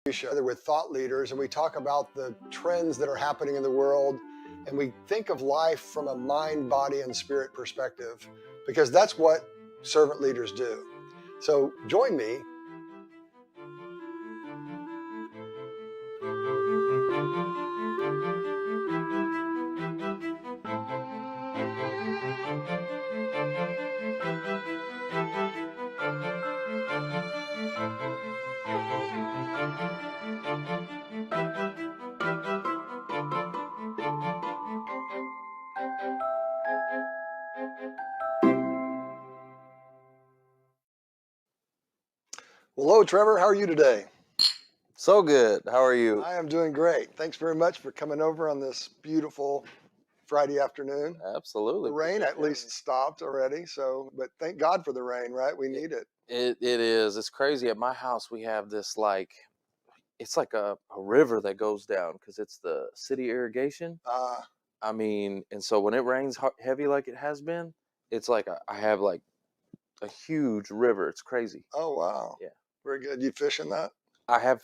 Together with thought leaders, and we talk about the trends that are happening in the world, and we think of life from a mind, body, and spirit perspective, because that's what servant leaders do. So join me. Well, hello, Trevor. How are you today? So good. How are you? I am doing great. Thanks very much for coming over on this beautiful Friday afternoon. Absolutely. The rain at least stopped already, but thank God for the rain, right? We need it. It is. It's crazy. At my house, we have this it's like a river that goes down because it's the city irrigation. And so when it rains heavy like it has been, it's like I have like a huge river. It's crazy. Oh, wow. Yeah. Very good. You fish in that? I have,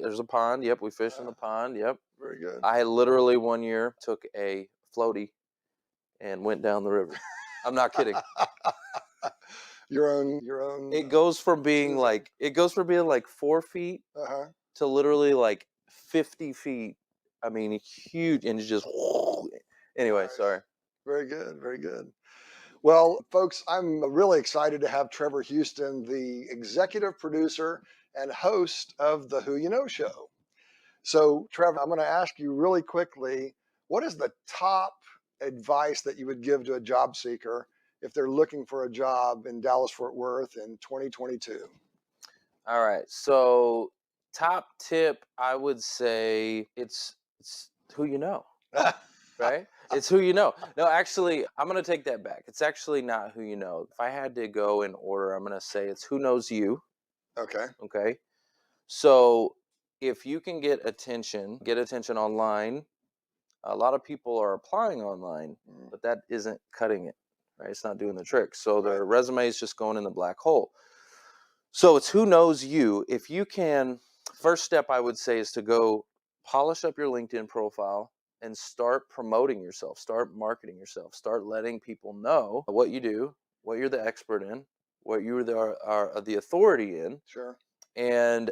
there's a pond. Yep. We fish in the pond. Yep. Very good. I literally one year took a floaty and went down the river. I'm not kidding. Your own. It goes from being like 4 feet to literally like 50 feet. I mean, huge, and it's just anyway. Nice. Sorry. Very good. Very good. Well, folks, I'm really excited to have Trevor Houston, the executive producer and host of the Who You Know show. So, Trevor, I'm going to ask you really quickly, what is the top advice that you would give to a job seeker if they're looking for a job in Dallas-Fort Worth in 2022? All right. So, top tip, I would say it's who you know. Right? It's who you know. No, actually, I'm going to take that back. It's actually not who you know. If I had to go in order, I'm going to say it's who knows you. Okay. Okay. So if you can get attention online, a lot of people are applying online, but that isn't cutting it, right? It's not doing the trick. So their resume is just going in the black hole. So it's who knows you. If you can, first step I would say is to go polish up your LinkedIn profile and start promoting yourself, start marketing yourself, start letting people know what you do, what you're the expert in, what you are the authority in. Sure. And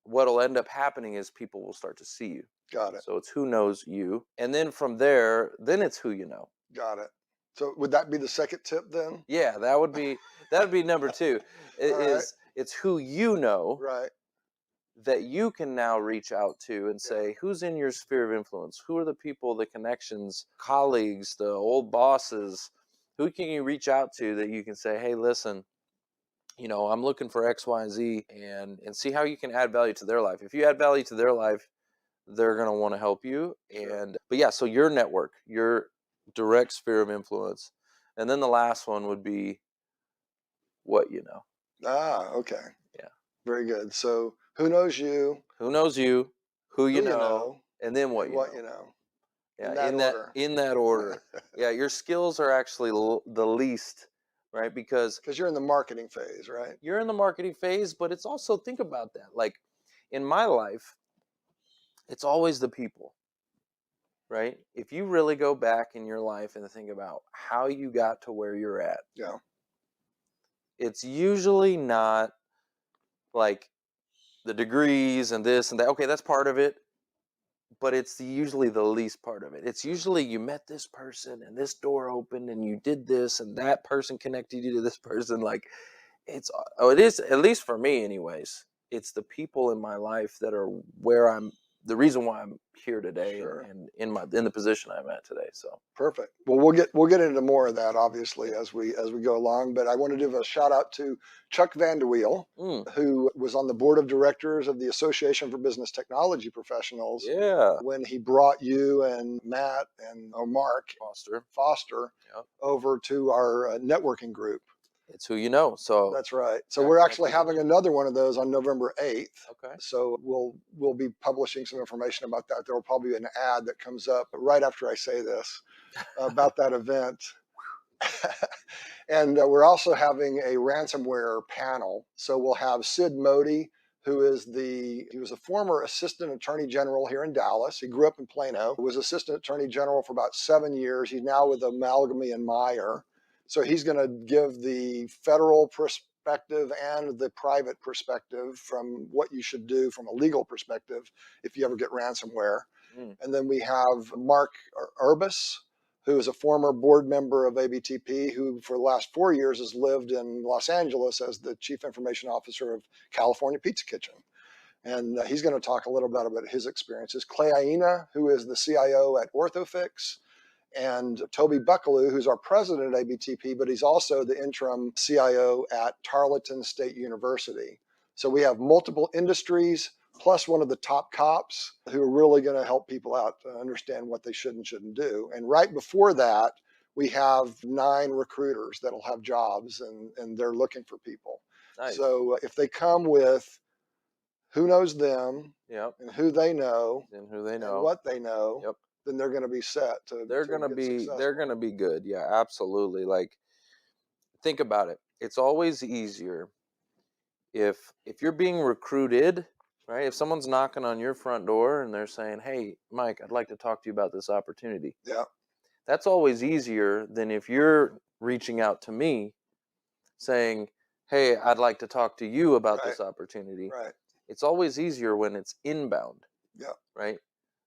what'll end up happening is people will start to see you. Got it. So it's who knows you. And then from there, then it's who you know. Got it. So would that be the second tip then? Yeah, that would be number two. It's who you know. Right. That you can now reach out to and say, who's in your sphere of influence? Who are the people, the connections, colleagues, the old bosses? Who can you reach out to that you can say, hey, listen, I'm looking for X, Y, and Z, and see how you can add value to their life. If you add value to their life, they're going to want to help you. But yeah, so your network, your direct sphere of influence. And then the last one would be what you know. Okay. Yeah. Very good. So who knows you? Who knows you? Who you know? And then what you know. Yeah, in that order. Yeah, your skills are actually the least, right? Because you're in the marketing phase, right? You're in the marketing phase, but it's also, think about that. Like in my life, it's always the people, right? If you really go back in your life and think about how you got to where you're at, it's usually not like the degrees and this and that. Okay, that's part of it, but it's usually the least part of it. It's usually you met this person and this door opened and you did this and that person connected you to this person. Like it is, at least for me anyways, it's the people in my life that are where the reason why I'm here today and in the position I'm at today. So perfect. Well, we'll get into more of that obviously as we go along. But I want to give a shout out to Chuck Vanderweel, who was on the board of directors of the Association for Business Technology Professionals. Yeah. When he brought you and Matt and Mark Foster over to our networking group. It's who you know. So that's right. So we're actually having another one of those on November 8th. Okay. So we'll be publishing some information about that. There will probably be an ad that comes up right after I say this about that event. And we're also having a ransomware panel. So we'll have Sid Modi, he was a former assistant attorney general here in Dallas. He grew up in Plano, was assistant attorney general for about 7 years. He's now with Amalgamy and Meyer. So he's going to give the federal perspective and the private perspective from what you should do from a legal perspective if you ever get ransomware. And then we have Mark Urbis, who is a former board member of ABTP, who for the last 4 years has lived in Los Angeles as the chief information officer of California Pizza Kitchen. And he's going to talk a little bit about his experiences. Clay Aina, who is the CIO at OrthoFix, and Toby Buckaloo, who's our president at ABTP, but he's also the interim CIO at Tarleton State University. So we have multiple industries, plus one of the top cops who are really going to help people out to understand what they should and shouldn't do. And right before that, we have 9 recruiters that'll have jobs, and they're looking for people. Nice. So if they come with who knows them, and who they know, and what they know, then they're going to be set to. They're going to be good. Yeah, absolutely. Like, think about it. It's always easier if you're being recruited, right? If someone's knocking on your front door and they're saying, "Hey, Mike, I'd like to talk to you about this opportunity." Yeah. That's always easier than if you're reaching out to me saying, "Hey, I'd like to talk to you about this opportunity." Right. It's always easier when it's inbound. Yeah. Right.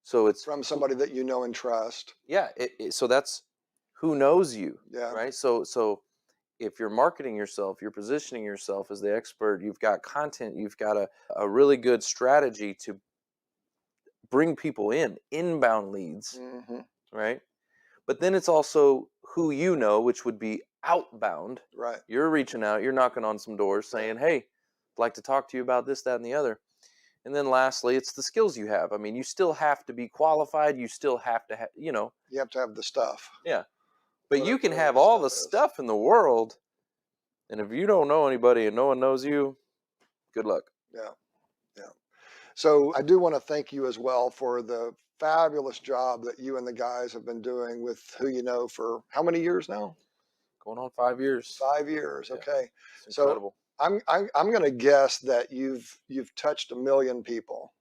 So it's from somebody that you know and trust. Yeah. So that's who knows you. Yeah. Right. So if you're marketing yourself, you're positioning yourself as the expert, you've got content, you've got a really good strategy to bring people inbound leads. Mm-hmm. Right. But then it's also who you know, which would be outbound. Right. You're reaching out, you're knocking on some doors saying, "Hey, I'd like to talk to you about this, that, and the other." And then lastly, it's the skills you have. I mean, you still have to be qualified. You still have to have, You have to have the stuff. Yeah. But you can have all the stuff in the world. And if you don't know anybody and no one knows you, good luck. Yeah. Yeah. So I do want to thank you as well for the fabulous job that you and the guys have been doing with Who You Know for how many years now? Going on 5 years. 5 years. Okay. It's incredible. So I'm going to guess that you've touched 1 million people.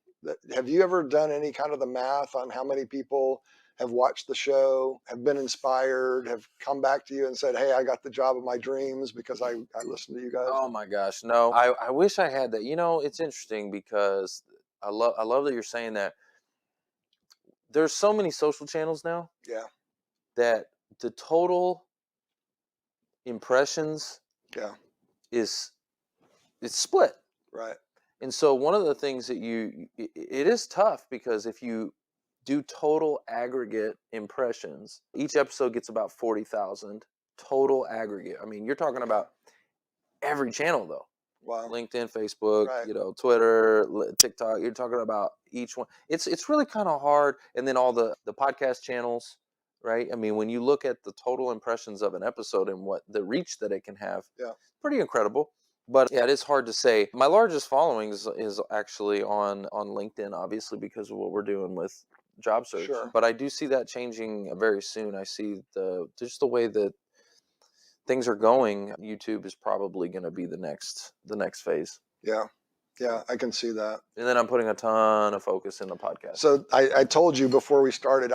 Have you ever done any kind of the math on how many people have watched the show, have been inspired, have come back to you and said, "Hey, I got the job of my dreams because I listened to you guys"? Oh my gosh, no. I wish I had that. It's interesting because I love that you're saying that. There's so many social channels now. Yeah. That the total impressions is split. Right. And so one of the things that it is tough because if you do total aggregate impressions, each episode gets about 40,000 total aggregate. I mean, you're talking about every channel though. Wow. LinkedIn, Facebook, Twitter, TikTok. You're talking about each one. It's really kind of hard. And then all the podcast channels, right? I mean, when you look at the total impressions of an episode and what the reach that it can have, pretty incredible. But yeah, it is hard to say. My largest following is actually on LinkedIn, obviously, because of what we're doing with job search. Sure. But I do see that changing very soon. I see just the way that things are going. YouTube is probably going to be the next phase. Yeah. Yeah, I can see that. And then I'm putting a ton of focus in the podcast. So I told you before we started,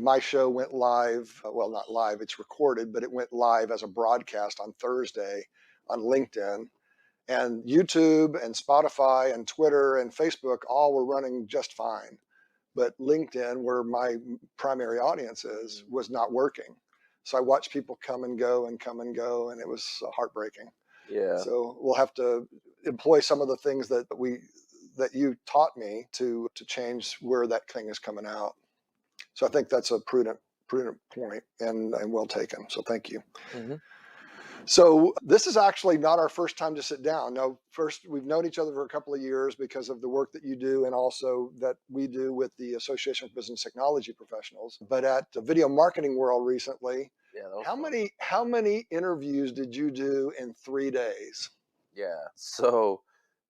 my show went live. Well, not live, it's recorded, but it went live as a broadcast on Thursday on LinkedIn. And YouTube and Spotify and Twitter and Facebook all were running just fine. But LinkedIn, where my primary audience is, was not working. So I watched people come and go, and it was heartbreaking. Yeah. So we'll have to employ some of the things that you taught me to change where that thing is coming out. So I think that's a prudent point and well taken. So thank you. Mm-hmm. So this is actually not our first time to sit down. No, first, we've known each other for a couple of years because of the work that you do and also that we do with the Association for Business Technology Professionals. But at the Video Marketing World recently, how many interviews did you do in 3 days? Yeah, so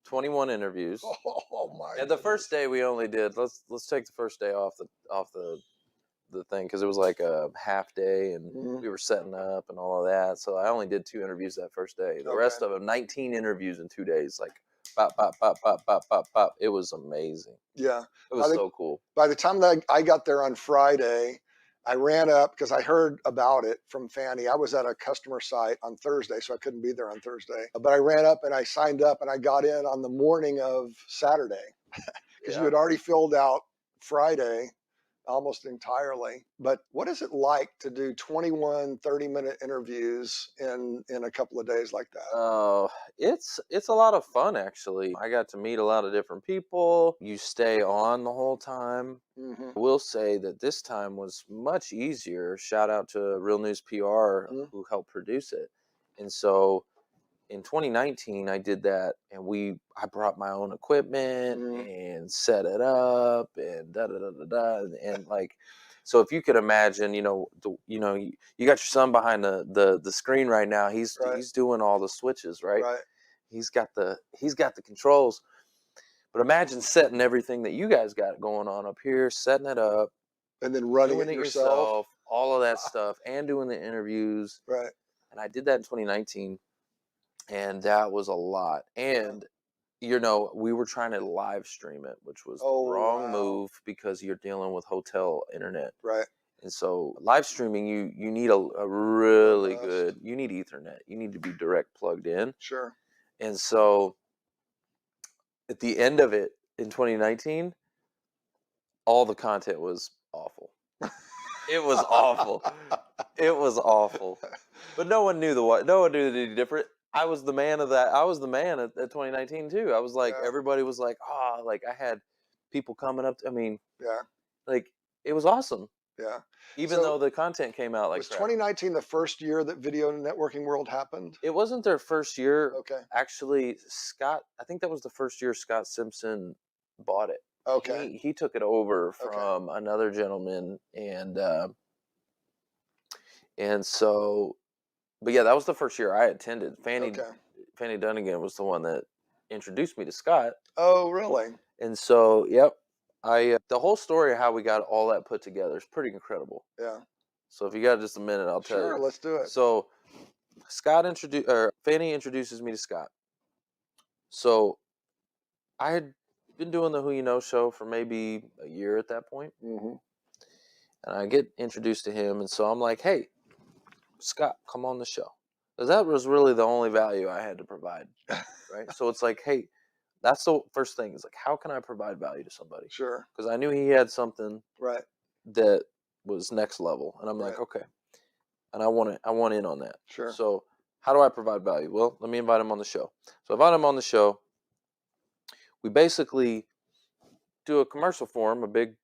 21 interviews. Oh my! And the first day we only did. Let's take the first day off the thing because it was like a half day and we were setting up and all of that. So I only did 2 interviews that first day. The rest of them, 19 interviews in 2 days. Like, Pop, pop, pop, pop, pop, pop, pop. It was amazing. Yeah. It was so cool. By the time that I got there on Friday, I ran up because I heard about it from Fanny. I was at a customer site on Thursday, so I couldn't be there on Thursday. But I ran up and I signed up and I got in on the morning of Saturday because you had already filled out Friday almost entirely. But what is it like to do 21 30-minute interviews in a couple of days like that? Oh, it's a lot of fun, actually. I got to meet a lot of different people. You stay on the whole time. Mm-hmm. I will say that this time was much easier. Shout out to Real News PR who helped produce it. And so in 2019 I did that, and I brought my own equipment and set it up and da da da da da, and like, so if you could imagine, you got your son behind the screen right now. He's doing all the switches, right? He's got the controls. But imagine setting everything that you guys got going on up here, setting it up, and then running doing it yourself, all of that stuff, and doing the interviews. Right. And I did that in 2019. And that was a lot. And, we were trying to live stream it, which was the wrong move because you're dealing with hotel internet. Right. And so live streaming, you need a really good, you need Ethernet. You need to be direct plugged in. Sure. And so at the end of it in 2019, all the content was awful. It was awful. It was awful. But no one knew any different. I was the man of that. I was the man at 2019 too. I was like, everybody was like, like I had people coming up. Like it was awesome. Yeah. Even though the content came out like was crap. 2019 the first year that Video Networking World happened? It wasn't their first year. Okay. Actually, I think that was the first year Scott Simpson bought it. Okay. He took it over from another gentleman, and so, but yeah, that was the first year I attended. Fanny Dunnigan was the one that introduced me to Scott. Oh, really? And so, yep, the whole story of how we got all that put together is pretty incredible. Yeah. So if you got just a minute, I'll tell you. Sure, let's do it. So Fanny introduces me to Scott. So I had been doing the Who You Know show for maybe a year at that point. Mm-hmm. And I get introduced to him, and so I'm like, hey, Scott, come on the show. Because that was really the only value I had to provide, right? So it's like, hey, that's the first thing. It's like, how can I provide value to somebody? Sure. Because I knew he had something that was next level. And I'm like, okay. And I want in on that. Sure. So how do I provide value? Well, let me invite him on the show. So I invite him on the show. We basically do a commercial for him, a big,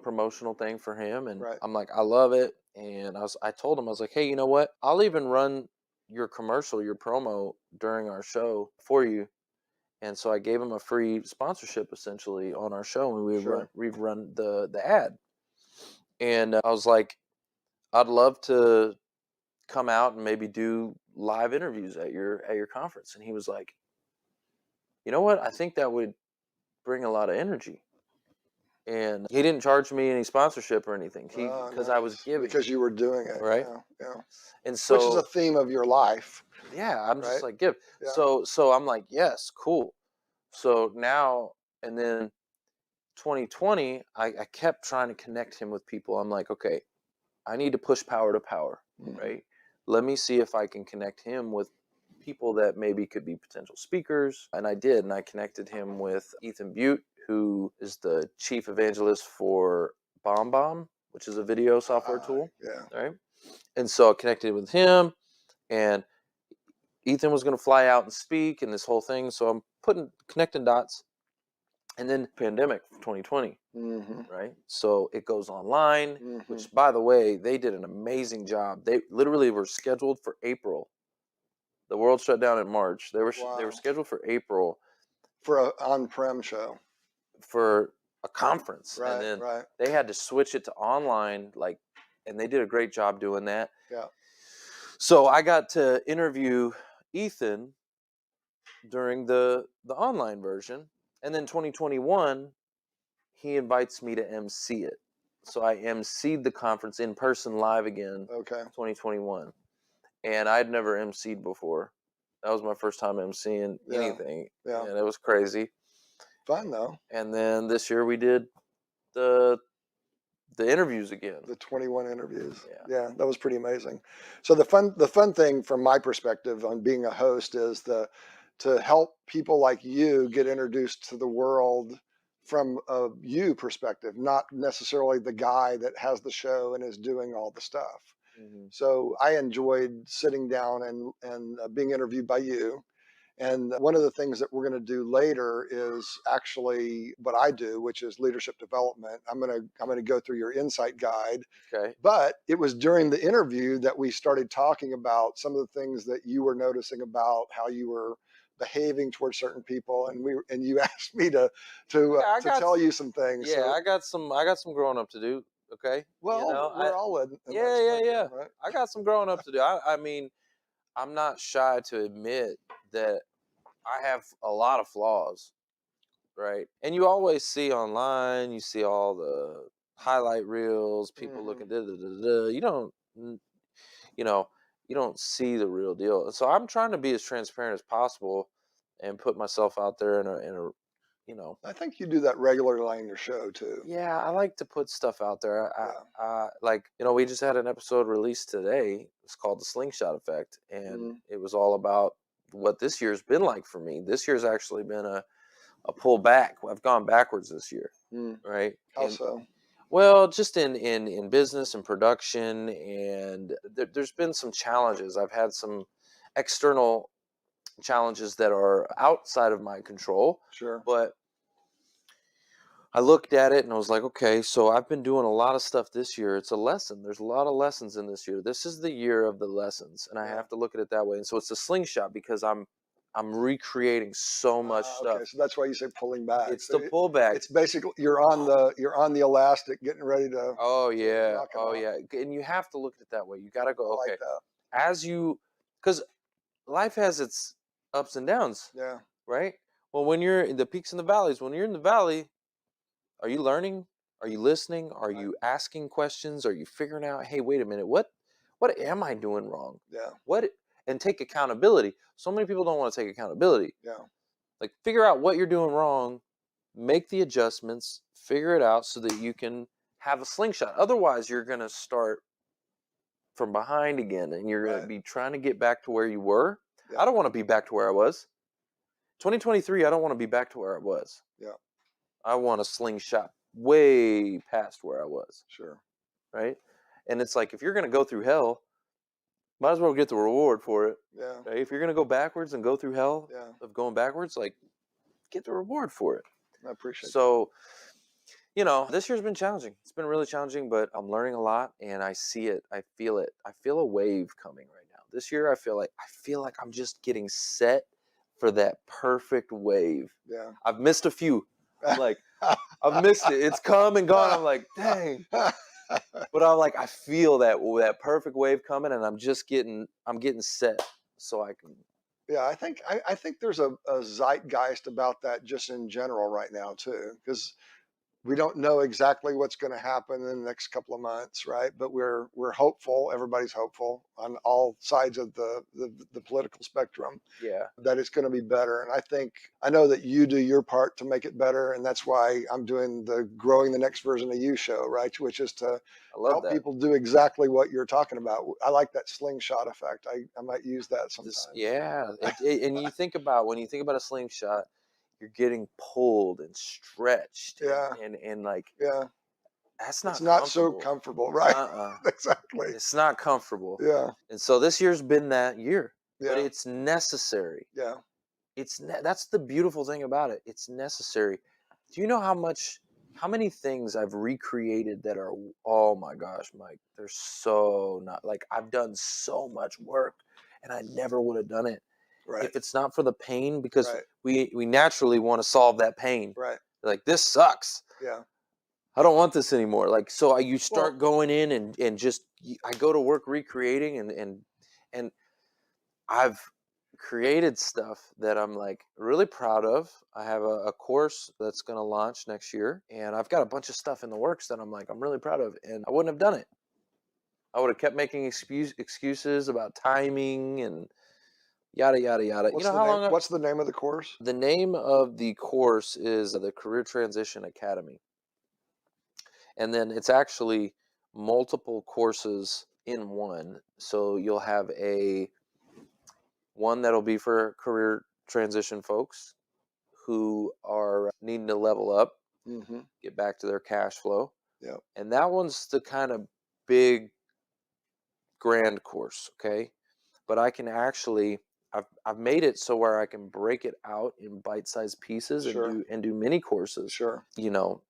promotional thing for him. And I'm like, I love it. And I told him, I was like, hey, you know what? I'll even run your commercial, your promo during our show for you. And so I gave him a free sponsorship essentially on our show, and we've run the ad. And I was like, I'd love to come out and maybe do live interviews at your conference. And he was like, you know what? I think that would bring a lot of energy. And he didn't charge me any sponsorship or anything. Because I was giving. Because you were doing it. Right. Yeah. And so, which is a theme of your life. Yeah. I'm just like, give. Yeah. So I'm like, yes, cool. So now, and then 2020, I kept trying to connect him with people. I'm like, okay, I need to push power to power, right? Let me see if I can connect him with people that maybe could be potential speakers. And I did, and I connected him with Ethan Butte, who is the chief evangelist for BombBomb, which is a video software tool. Yeah. Right. And so I connected with him, and Ethan was going to fly out and speak and this whole thing. So I'm connecting dots. And then pandemic 2020, right? So it goes online, which, by the way, they did an amazing job. They literally were scheduled for April. The world shut down in March. They were scheduled for April. For an on-prem show. For a conference. Right, and then they had to switch it to online, and they did a great job doing that. Yeah. So I got to interview Ethan during the online version. And then 2021, he invites me to MC it. So I MC'd the conference in person live again. 2021. And I'd never MC'd before. That was my first time emceeing anything. Yeah. And it was crazy. Fun though. And then this year we did the interviews again. The 21 interviews. Yeah. Yeah, that was pretty amazing. So the fun thing from my perspective on being a host is to help people like you get introduced to the world from a you perspective, not necessarily the guy that has the show and is doing all the stuff. Mm-hmm. So I enjoyed sitting down and being interviewed by you. And one of the things that we're going to do later is actually what I do, which is leadership development. I'm going to go through your insight guide. Okay. But it was during the interview that we started talking about some of the things that you were noticing about how you were behaving towards certain people, and you asked me to tell you some things. Yeah, So, I got some growing up to do. Okay. well, we're all in that yeah. spectrum, right? I got some growing up to do. I mean, I'm not shy to admit that I have a lot of flaws, right? And you always see online, you see all the highlight reels, people looking da da da da. You don't, you know, you don't see the real deal. And so I'm trying to be as transparent as possible and put myself out there in a I think you do that regularly on your show too. Yeah, I like to put stuff out there. Yeah. Like, we just had an episode released today. It's called The Slingshot Effect. And it was all about what this year's been like for me. This year's actually been a pullback. I've gone backwards this year, right? How so? Well, just in business and production. And there's been some challenges. I've had some external challenges that are outside of my control. Sure. But I looked at it and I was like, okay, so I've been doing a lot of stuff this year. It's a lesson. There's a lot of lessons in this year. This is the year of the lessons, and I have to look at it that way. And so it's a slingshot because I'm recreating so much stuff. Okay, so that's why you say pulling back. It's so the pullback. It's basically you're on the elastic, getting ready to. Oh to yeah, knock it oh off. yeah, and you have to look at it that way. You got to go, I okay, like that. as you, because life has its ups and downs. Yeah. Right. Well, when you're in the peaks and the valleys, when you're in the valley, are you learning? Are you listening? Are you asking questions? Are you figuring out, hey, wait a minute, what am I doing wrong? Yeah. And take accountability. So many people don't want to take accountability. Yeah. Like, figure out what you're doing wrong, make the adjustments, figure it out so that you can have a slingshot. Otherwise, you're going to start from behind again, and you're going to be trying to get back to where you were. Yeah. I don't want to be back to where I was. 2023, I don't want to be back to where I was. Yeah. I want a slingshot way past where I was. Sure. Right? And it's like, if you're going to go through hell, might as well get the reward for it. Yeah. Right? If you're going to go backwards and go through hell of going backwards, like, get the reward for it. I appreciate so, this year's been challenging. It's been really challenging, but I'm learning a lot, and I see it. I feel it. I feel a wave coming right now. This year, I feel like I'm just getting set for that perfect wave. Yeah. I've missed a few. I'm like, I've missed it. It's come and gone. I'm like, dang. But I'm like, I feel that perfect wave coming, and I'm getting set so I can. Yeah, I think there's a zeitgeist about that just in general right now too, because we don't know exactly what's going to happen in the next couple of months, right? But we're hopeful. Everybody's hopeful on all sides of the political spectrum. Yeah, that it's going to be better. And I know that you do your part to make it better, and that's why I'm doing the Growing the Next Version of You show, right? Which is to help people do exactly what you're talking about. I like that slingshot effect. I might use that sometimes. And you think about, when you think about a slingshot, you're getting pulled and stretched. And like, that's not. It's not so comfortable, right? Exactly. It's not comfortable. Yeah. And so this year's been that year, but it's necessary. Yeah. That's the beautiful thing about it. It's necessary. Do you know how many things I've recreated that are, oh my gosh, Mike, they're so not, like, I've done so much work and I never would have done it. Right. If it's not for the pain, because we naturally want to solve that pain. Right. Like, this sucks. Yeah. I don't want this anymore. Like, so you start going in and just, I go to work recreating and I've created stuff that I'm like really proud of. I have a course that's going to launch next year, and I've got a bunch of stuff in the works that I'm like, I'm really proud of, and I wouldn't have done it. I would have kept making excuses about timing and yada, yada, yada. You What's know the how name? long? What's the name of the course? The name of the course is the Career Transition Academy. And then it's actually multiple courses in one. So you'll have one that'll be for career transition folks who are needing to level up, Mm-hmm. get back to their cash flow. Yep. And that one's the kind of big, grand course, okay? But I can actually, I've made it so where I can break it out in bite-sized pieces and Sure. do mini courses. Sure. You know,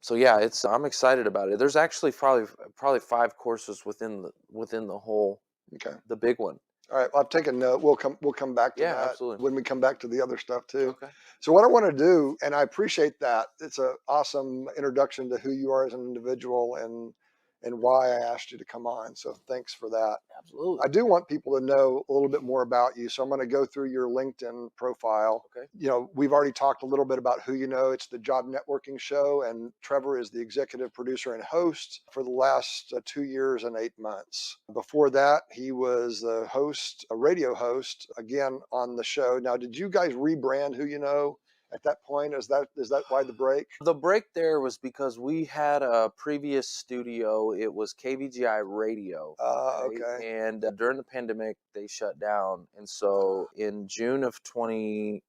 so yeah, I'm excited about it. There's actually probably 5 courses within the whole, Okay. the big one. All right. I've taken note. We'll come back to Yeah, that absolutely. when we come back to the other stuff too. Okay. So what I want to do, and I appreciate that. It's an awesome introduction to who you are as an individual and why I asked you to come on. So thanks for that. Absolutely. I do want people to know a little bit more about you. So I'm going to go through your LinkedIn profile. Okay. You know, we've already talked a little bit about who you know. It's the Job Networking Show, and Trevor is the executive producer and host for the last 2 years and 8 months. Before that, he was the host, a radio host, again on the show. Now, did you guys rebrand Who You Know at that point? Is that why the break? The break there was because we had a previous studio. It was KVGI Radio. Okay. And during the pandemic, they shut down. And so in June of 2020,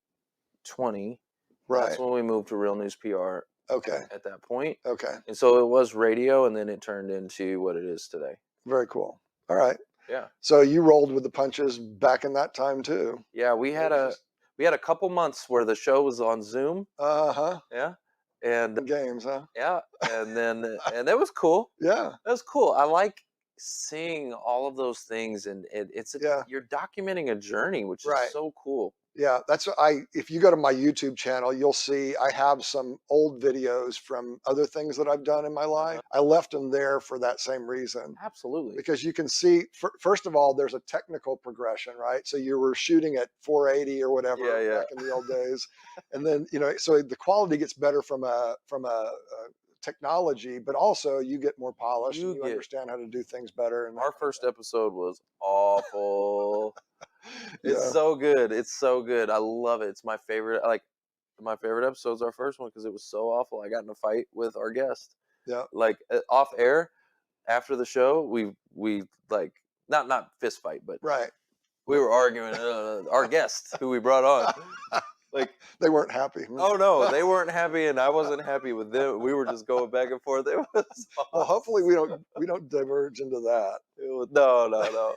Right. that's when we moved to Real News PR Okay. at that point. Okay. And so it was radio, and then it turned into what it is today. Very cool. All right. Yeah. So you rolled with the punches back in that time too. Yeah, we had a couple months where the show was on Zoom. Uh-huh. Yeah. And Games, huh? yeah, and then and that was cool. Yeah. That was cool. I like seeing all of those things, and Yeah. you're documenting a journey, which Right. is so cool. Yeah, that's if you go to my YouTube channel, you'll see I have some old videos from other things that I've done in my life. I left them there for that same reason. Absolutely. Because you can see, first of all, there's a technical progression, right? So you were shooting at 480 or whatever back in the old days, and then so the quality gets better from a technology, but also you get more polished and you understand how to do things better. And our first episode was awful. Yeah. It's so good. It's so good. I love it. It's my favorite. Like, my favorite episode's our first one because it was so awful. I got in a fight with our guest. Yeah. Like off air after the show, we like not fist fight, but Right. we were arguing. Our guest who we brought on, like, they weren't happy. oh no, they weren't happy, and I wasn't happy with them. We were just going back and forth. It was awesome. Well, hopefully we don't diverge into that. No.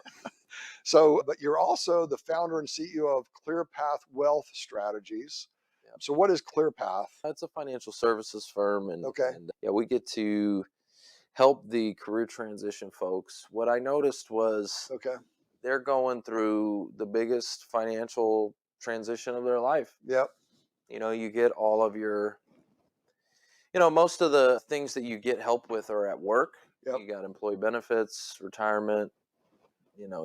So, but you're also the founder and CEO of ClearPath Wealth Strategies. Yep. So what is ClearPath? It's a financial services firm, and Okay. and yeah, we get to help the career transition folks. What I noticed was Okay. they're going through the biggest financial transition of their life. Yep. You get all of your, most of the things that you get help with are at work. Yep. You got employee benefits, retirement,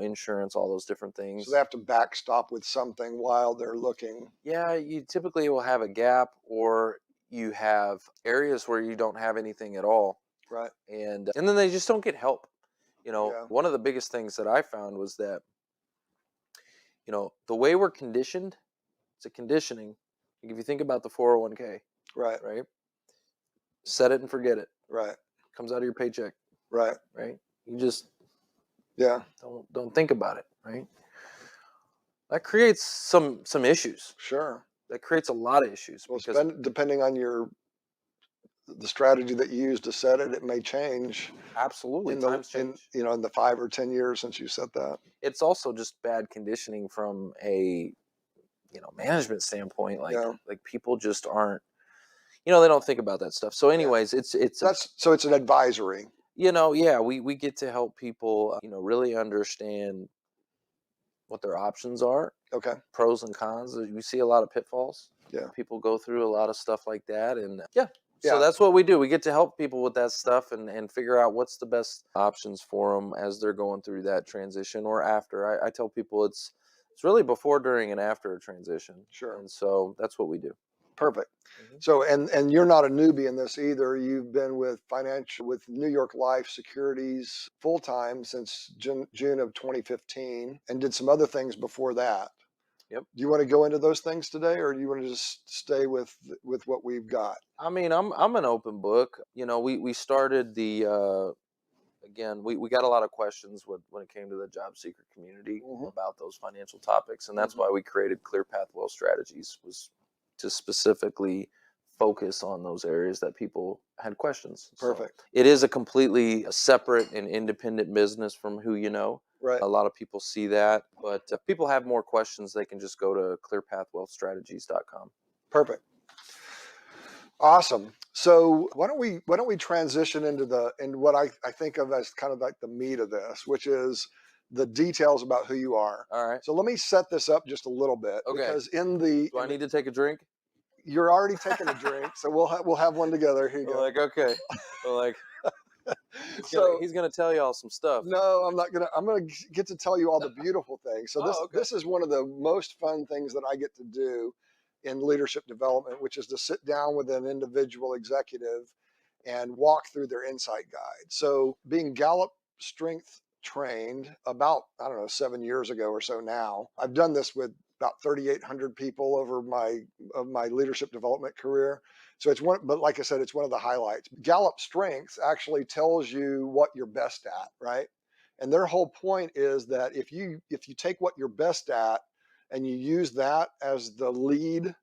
insurance, all those different things. So they have to backstop with something while they're looking. Yeah, you typically will have a gap, or you have areas where you don't have anything at all. Right. And then they just don't get help. Yeah. One of the biggest things that I found was that, the way we're conditioned, it's a conditioning. Like, if you think about the 401k, Right. right? Set it and forget it. Right. Comes out of your paycheck. Right. Right? You just don't think about it, right? That creates some issues. Sure. That creates a lot of issues. Well, because depending on the strategy that you use to set it, it may change. Absolutely. Times change. In the 5 or 10 years since you set that. It's also just bad conditioning from a management standpoint. Like people just aren't, they don't think about that stuff. So anyways, it's an advisory. Yeah, we get to help people, really understand what their options are. Okay. Pros and cons. We see a lot of pitfalls. Yeah. People go through a lot of stuff like that, and so that's what we do. We get to help people with that stuff and figure out what's the best options for them as they're going through that transition or after. I tell people it's really before, during, and after a transition. Sure. And so that's what we do. Perfect. Mm-hmm. So, and you're not a newbie in this either. You've been with New York Life Securities full time since June of 2015, and did some other things before that. Yep. Do you want to go into those things today, or do you want to just stay with what we've got? I mean, I'm an open book. You know, we started the again, we got a lot of questions when it came to the job seeker community about those financial topics, and that's why we created Clear Path Wealth Strategies, was to specifically focus on those areas that people had questions. Perfect. So it is a completely separate and independent business from Who You Know. Right. A lot of people see that, but if people have more questions, they can just go to clearpathwealthstrategies.com. Perfect. Awesome. So why don't we transition into what I think of as kind of like the meat of this, which is the details about who you are. All right. So let me set this up just a little bit, Okay. because Do I need to take a drink? you're already taking a drink, so we'll have one together. Here you go. Like, okay. Like, he's gonna tell y'all some stuff. No, I'm not gonna. I'm gonna get to tell you all the beautiful things. So this is one of the most fun things that I get to do in leadership development, which is to sit down with an individual executive and walk through their insight guide. So being Gallup Strength trained about, I don't know, 7 years ago or so now, I've done this with about 3,800 people over my leadership development career. So it's one, but like I said, it's one of the highlights. Gallup Strengths actually tells you what you're best at, right? And their whole point is that if you take what you're best at and you use that as the lead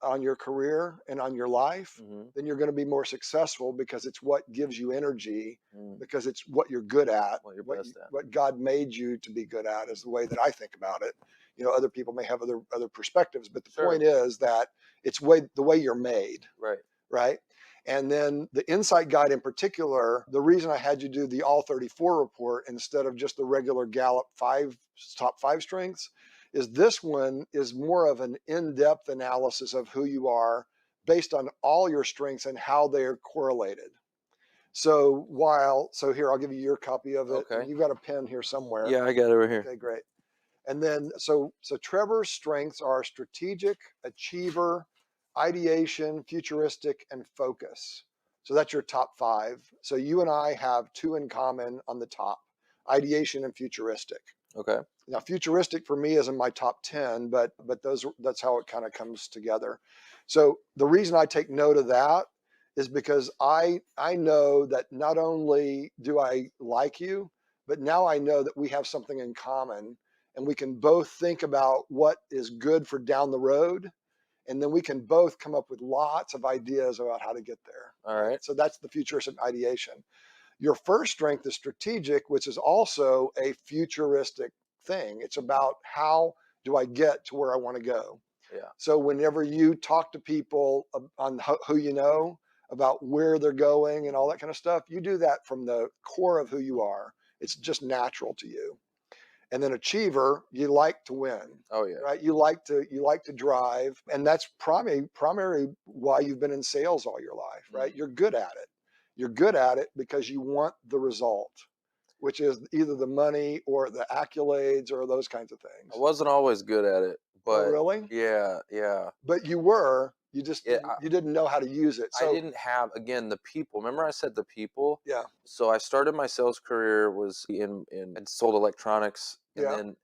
on your career and on your life, then you're going to be more successful, because it's what gives you energy, because it's what you're good at, what you're best at. What God made you to be good at, is the way that I think about it. You know, other people may have other perspectives, but the point is that it's the way you're made. Right. And then the insight guide in particular, the reason I had you do the all 34 report instead of just the regular Gallup top 5 strengths, is this one is more of an in-depth analysis of who you are based on all your strengths and how they are correlated. So here, I'll give you your copy of it. Okay. You've got a pen here somewhere. Yeah, I got it right here. Okay, great. And then, so Trevor's strengths are strategic, achiever, ideation, futuristic, and focus. So that's your top 5. So you and I have 2 in common on the top: ideation and futuristic. Okay. Now, futuristic for me is in my top 10, but that's how it kind of comes together. So the reason I take note of that is because I know that not only do I like you, but now I know that we have something in common, and we can both think about what is good for down the road, and then we can both come up with lots of ideas about how to get there. All right. So that's the futuristic ideation. Your first strength is strategic, which is also a futuristic thing. It's about, how do I get to where I want to go? Yeah. So whenever you talk to people on who you know, about where they're going and all that kind of stuff, you do that from the core of who you are. It's just natural to you. And then achiever, you like to win. Oh yeah. Right? You like to drive, and that's primary why you've been in sales all your life, right? You're good at it. You're good at it because you want the result, which is either the money or the accolades or those kinds of things. I wasn't always good at it, but really? Yeah. But you were. You just you didn't know how to use it. So I didn't have, again, the people. Remember I said the people? Yeah. So I started my sales career was in sold electronics, and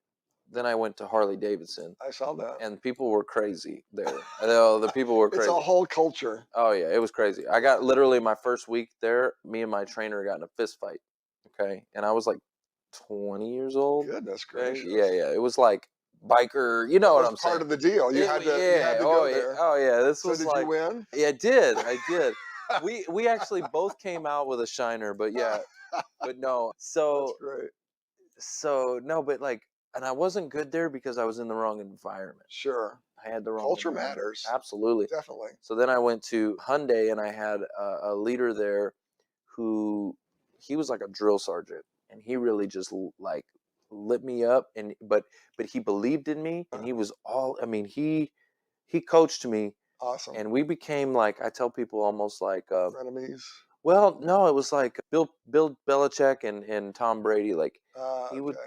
then I went to Harley Davidson. I saw that. And people were crazy there. The people were crazy. It's a whole culture. Oh yeah, it was crazy. I got literally my first week there, me and my trainer got in a fist fight. Okay. And I was like 20 years old. Goodness gracious. Yeah. It was like biker, you know what I'm saying? Part of the deal. You had to go there. Oh yeah. This was did like, you win? Yeah, I did. We actually both came out with a shiner, but no. So That's great. So no, but and I wasn't good there because I was in the wrong environment. Sure. I had the wrong culture matters. Absolutely. Definitely. So then I went to Hyundai, and I had a leader there who, he was like a drill sergeant, and he really just lit me up, and but he believed in me, and he was he coached me. Awesome. And we became, like, I tell people, almost like frenemies. Well, no, it was like Bill Belichick and Tom Brady. Like, he would,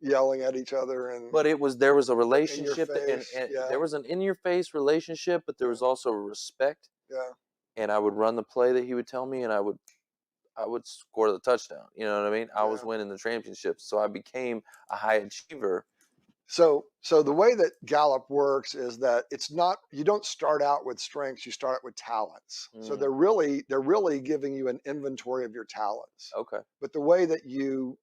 yelling at each other, but there was a relationship, and yeah. there was an in-your-face relationship, but there was also respect. Yeah. And I would run the play that he would tell me, and I would score the touchdown. You know what I mean? I was winning the championship, so I became a high achiever. So the way that Gallup works is that it's not, you don't start out with strengths, you start out with talents. So Mm, they're really giving you an inventory of your talents. okay. But the way that you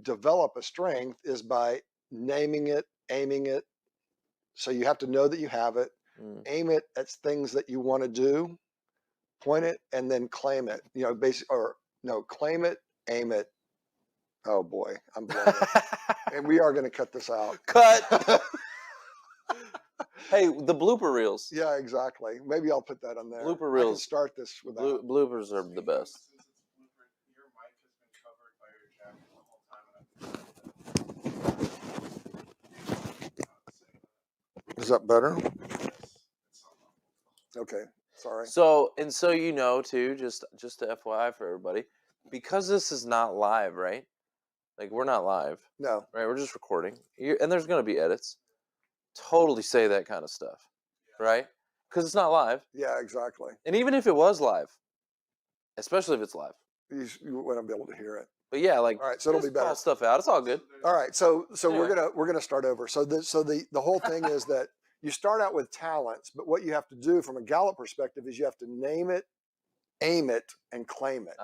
develop a strength is by naming it, aiming it. So you have to know that you have it, Mm. aim it at things that you want to do, point it, and then claim it. Basically, or no, claim it, aim it. Oh boy, I'm blowing it. And we are going to cut this out. Cut. Hey, the blooper reels. Yeah, exactly. Maybe I'll put that on there. Blooper I can reels. start this without. Bloopers are the best. Your mic has been covered by your jacket the whole time. Is that better? Okay, sorry. So too, just to FYI for everybody, because this is not live, right? Like we're not live, No. right? We're just recording, and there's gonna be edits. Totally say that kind of stuff, right? Because it's not live, Yeah, exactly. and even if it was live, especially if it's live, You wouldn't be able to hear it. but yeah, like All right, so it'll be just better. call stuff out. It's all good. All right, so Anyway. we're gonna start over. So the whole thing is that you start out with talents, but what you have to do from a Gallup perspective is you have to name it, aim it, and claim it.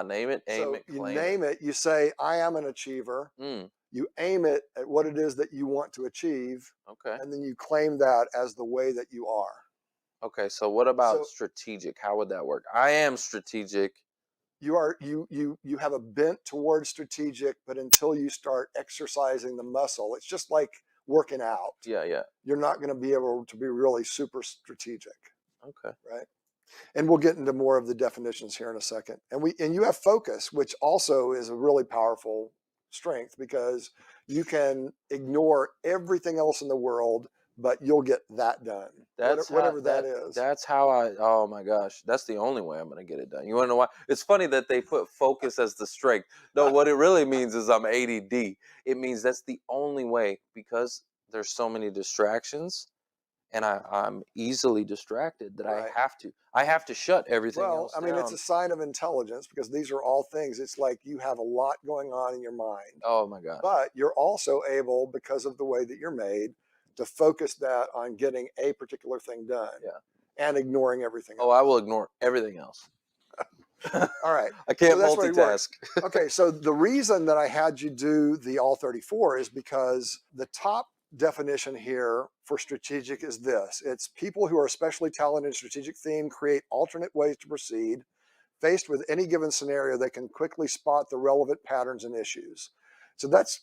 Name it, aim So it, you claim name it, you say, I am an achiever. it. You aim it at what it is that you want to achieve, Okay. and then you claim that as the way that you are. Okay. So what about So- strategic? How would that work? I am strategic. You have a bent towards strategic, but until you start exercising the muscle, it's just like working out. Yeah. You're not going to be able to be really super strategic, Okay. right? And we'll get into more of the definitions here in a second. And you have focus, which also is a really powerful strength because you can ignore everything else in the world, but you'll get that done. Whatever that is. That's how oh my gosh, that's the only way I'm going to get it done. You want to know why? It's funny that they put focus as the strength. No, what it really means is I'm ADD. It means that's the only way because there's so many distractions and I'm easily distracted that Right. I have to shut everything else Well, I mean, it's down. a sign of intelligence because these are all things. It's like you have a lot going on in your mind, Oh my gosh. but you're also able, because of the way that you're made, to focus that on getting a particular thing done. Yeah. And ignoring everything Oh, else. I will ignore everything else. All right. I can't that's where you work. multitask. Okay, so the reason that I had you do the all 34 is because the top definition here for strategic is this. It's people who are especially talented in strategic theme create alternate ways to proceed. Faced with any given scenario, they can quickly spot the relevant patterns and issues. So that's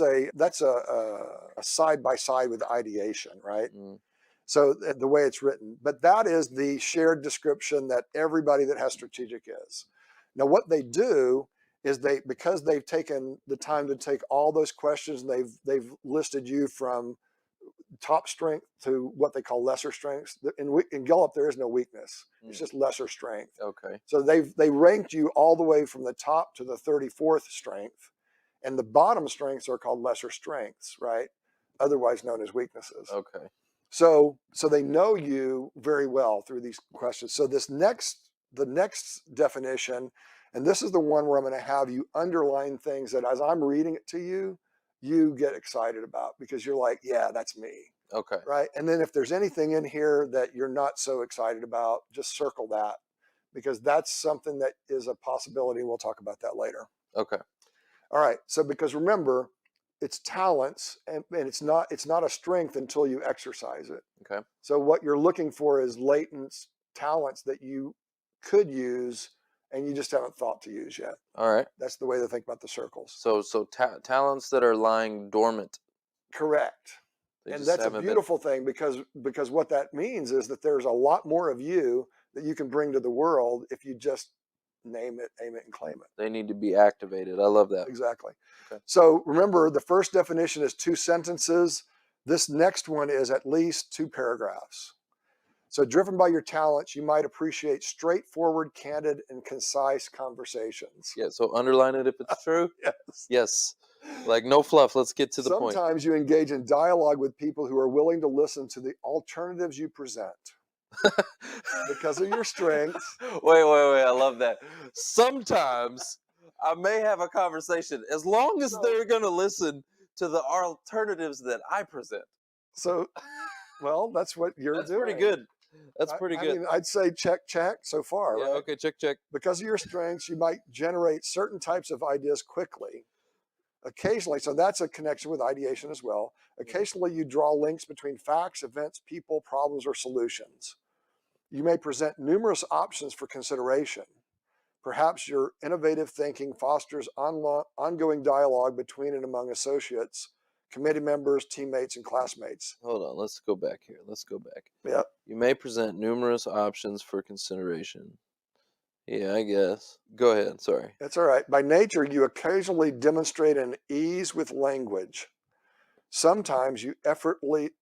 a side by side with ideation, right? Mm. So the way it's written, but that is the shared description that everybody that has strategic is. Now, what they do is because they've taken the time to take all those questions and they've listed you from top strength to what they call lesser strengths. In Gallup, there is no weakness; it's just lesser strength. Okay. So they ranked you all the way from the top to the 34th strength, and the bottom strengths are called lesser strengths, right? Otherwise known as weaknesses. Okay. So they know you very well through these questions. So the next definition, and this is the one where I'm going to have you underline things that as I'm reading it to you, you get excited about because you're like, yeah, that's me. Okay. Right. And then if there's anything in here that you're not so excited about, just circle that because that's something that is a possibility. We'll talk about that later. Okay. All right. So because remember, it's talents and it's not a strength until you exercise it. Okay. So what you're looking for is latent talents that you could use and you just haven't thought to use yet. All right. That's the way to think about the circles. So talents that are lying dormant. Correct. They And just that's a haven't been- beautiful thing because what that means is that there's a lot more of you that you can bring to the world if you just name it, aim it, and claim it. They need to be activated. I love that. Exactly. Okay. So remember, the first definition is 2 sentences. This next one is at least 2 paragraphs. So driven by your talents, you might appreciate straightforward, candid, and concise conversations. Yeah. So underline it if it's true. Yes. Yes. Like no fluff. Let's get to the point. Sometimes you engage in dialogue with people who are willing to listen to the alternatives you present. Because of your strengths. Wait. I love that. Sometimes I may have a conversation as long as they're going to listen to the alternatives that I present. So, well, that's what you're That's doing. pretty good. That's pretty I good. mean, I'd say check so far, Yeah, right? okay, check. Because of your strengths, you might generate certain types of ideas quickly. Occasionally, so that's a connection with ideation as well. Occasionally, you draw links between facts, events, people, problems, or solutions. You may present numerous options for consideration. Perhaps your innovative thinking fosters ongoing dialogue between and among associates, committee members, teammates, and classmates. Hold on, let's go back here. Yep. You may present numerous options for consideration. Yeah, I guess. Go ahead, sorry. That's all right. By nature, you occasionally demonstrate an ease with language. Sometimes you effortlessly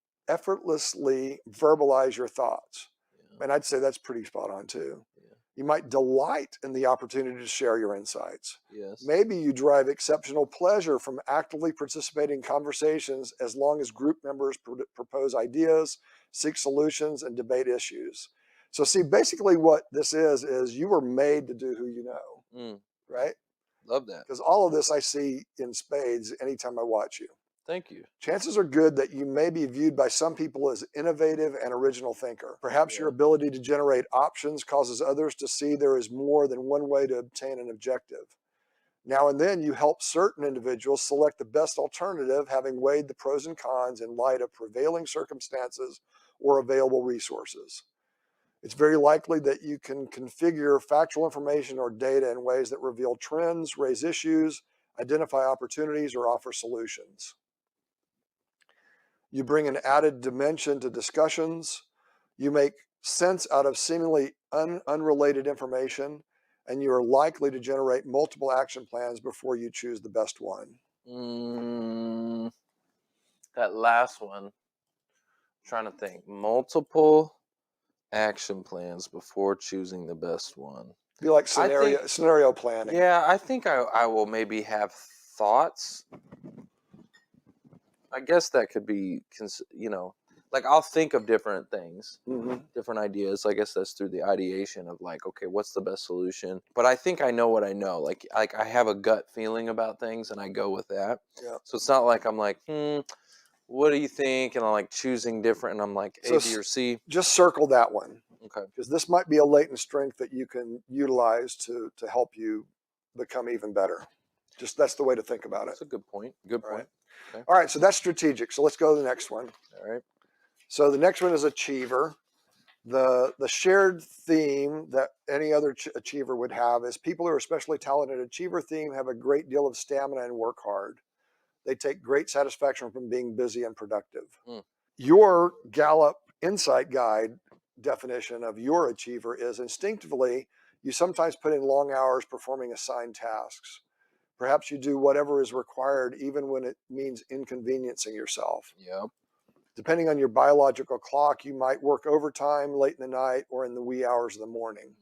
verbalize your thoughts. Yeah. And I'd say that's pretty spot on too. Yeah. You might delight in the opportunity to share your insights. Yes. Maybe you derive exceptional pleasure from actively participating in conversations as long as group members propose ideas, seek solutions, and debate issues. So see, basically what this is you were made to do who you know, right? Love that. Because all of this I see in spades anytime I watch you. Thank you. Chances are good that you may be viewed by some people as innovative and original thinker. Perhaps your ability to generate options causes others to see there is more than one way to obtain an objective. Now and then you help certain individuals select the best alternative, having weighed the pros and cons in light of prevailing circumstances or available resources. It's very likely that you can configure factual information or data in ways that reveal trends, raise issues, identify opportunities, or offer solutions. You bring an added dimension to discussions. You make sense out of seemingly unrelated information, and you are likely to generate multiple action plans before you choose the best one. That last one, I'm trying to think. Multiple action plans before choosing the best one. Be like scenario planning. Yeah, I think I will maybe have thoughts. I guess that could be, like I'll think of different things, different ideas. I guess that's through the ideation of like, okay, what's the best solution? But I think I know what I know. Like I have a gut feeling about things and I go with that. Yeah. So it's not like I'm like, what do you think? And I'm like choosing different and I'm like A, B, or C. Just circle that one. Okay. Because this might be a latent strength that you can utilize to help you become even better. Just that's the way to think about it. That's a good point. Good point. Right. Okay. All right, so that's strategic. So let's go to the next one. All right. So the next one is achiever. The shared theme that any other achiever would have is people who are especially talented achiever theme have a great deal of stamina and work hard. They take great satisfaction from being busy and productive. Your Gallup Insight Guide definition of your achiever is instinctively, you sometimes put in long hours performing assigned tasks. Perhaps you do whatever is required, even when it means inconveniencing yourself. Yep. Depending on your biological clock, you might work overtime late in the night or in the wee hours of the morning.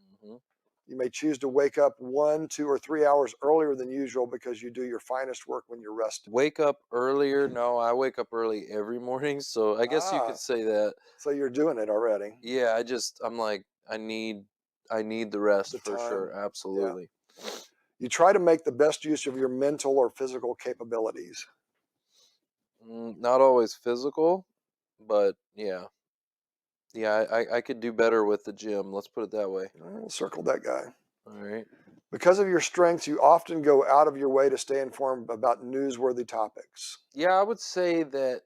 You may choose to wake up 1, 2, or 3 hours earlier than usual because you do your finest work when you're rested. Wake up earlier? No, I wake up early every morning, so I guess you could say that. So you're doing it already. Yeah, I'm like, I need the rest for sure. Absolutely. Yeah. You try to make the best use of your mental or physical capabilities. Not always physical, but yeah. Yeah, I could do better with the gym. Let's put it that way. We'll circle that guy. All right. Because of your strengths, you often go out of your way to stay informed about newsworthy topics. Yeah, I would say that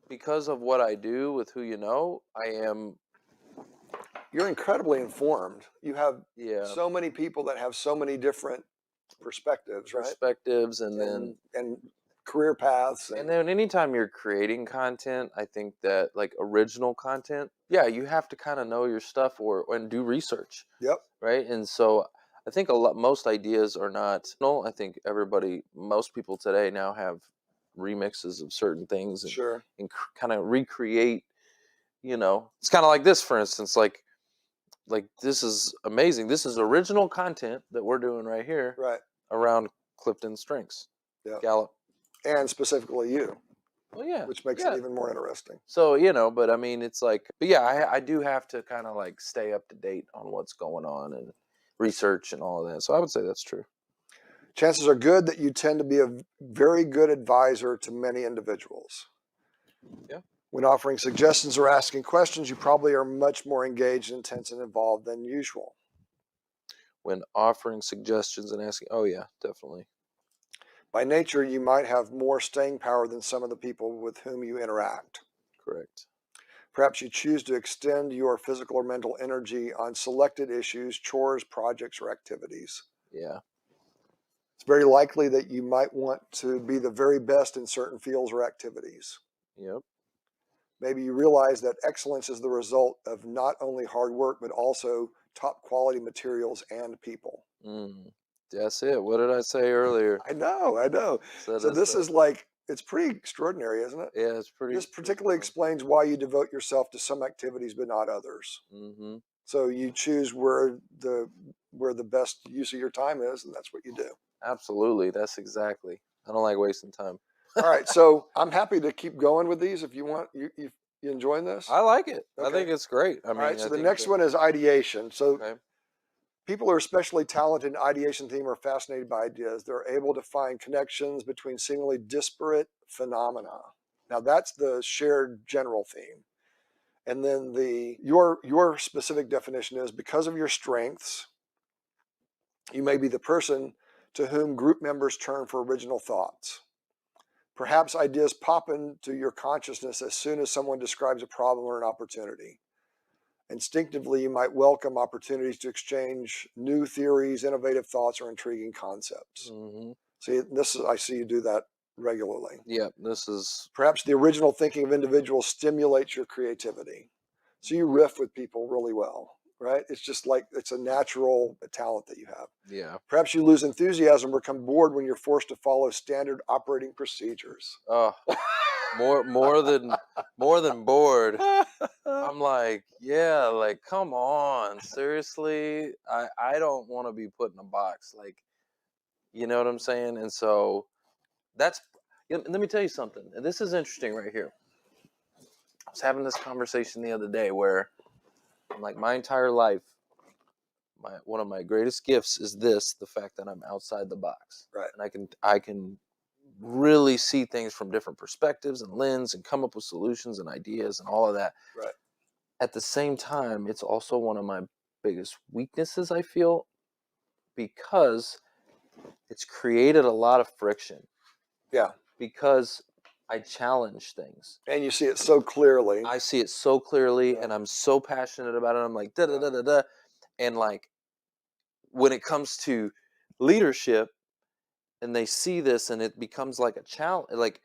because of what I do with Who You Know, You're incredibly informed. You have yeah, so many people that have so many different perspectives, right? And career paths. And then anytime you're creating content, I think that like original content, yeah, you have to kind of know your stuff and do research. Yep. Right. And so I think most ideas are not. No, I think most people today now have remixes of certain things and kind of recreate. It's kind of like this, for instance, like this is amazing. This is original content that we're doing right here, right, around Clifton Strengths, Gallup. And specifically you. Well, yeah. Which makes it even more interesting. So, but I mean, it's like, but yeah, I do have to kind of like stay up to date on what's going on and research and all of that. So I would say that's true. Chances are good that you tend to be a very good advisor to many individuals. Yeah. When offering suggestions or asking questions, you probably are much more engaged, intense, and involved than usual. When offering suggestions and asking, oh yeah, definitely. By nature, you might have more staying power than some of the people with whom you interact. Correct. Perhaps you choose to extend your physical or mental energy on selected issues, chores, projects, or activities. Yeah. It's very likely that you might want to be the very best in certain fields or activities. Yep. Maybe you realize that excellence is the result of not only hard work, but also top quality materials and people. That's it. What did I say earlier? I know. Set So us this up. is like, it's pretty extraordinary, isn't it? Yeah, it's pretty. This particularly explains why you devote yourself to some activities but not others. Mm-hmm. So you choose where the best use of your time is, and that's what you do. Absolutely. That's exactly. I don't like wasting time. All right, so I'm happy to keep going with these if you want. You enjoying this? I like it. I Okay. think it's great. I All mean, right, so I the think next one is ideation. So Okay. people who are especially talented in ideation theme are fascinated by ideas. They're able to find connections between seemingly disparate phenomena. Now that's the shared general theme. And then your specific definition is, because of your strengths, you may be the person to whom group members turn for original thoughts. Perhaps ideas pop into your consciousness as soon as someone describes a problem or an opportunity. Instinctively, you might welcome opportunities to exchange new theories, innovative thoughts, or intriguing concepts. Mm-hmm. See, I see you do that regularly. Yeah, this is. Perhaps the original thinking of individuals stimulates your creativity. So you riff with people really well, right? It's just like it's a natural talent that you have. Yeah. Perhaps you lose enthusiasm or become bored when you're forced to follow standard operating procedures. Oh, more than bored. I'm like, yeah, like come on, seriously. I don't want to be put in a box, like, you know what I'm saying? And so that's. Let me tell you something. And this is interesting right here. I was having this conversation the other day where I'm like, my entire life, one of my greatest gifts is the fact that I'm outside the box. Right. And I can really see things from different perspectives and lens and come up with solutions and ideas and all of that. Right. At the same time, it's also one of my biggest weaknesses, I feel, because it's created a lot of friction. Yeah. Because I challenge things. And you see it so clearly. I see it so clearly, and I'm so passionate about it. I'm like, da da da da da. And like, when it comes to leadership, and they see this, and it becomes like a challenge, like,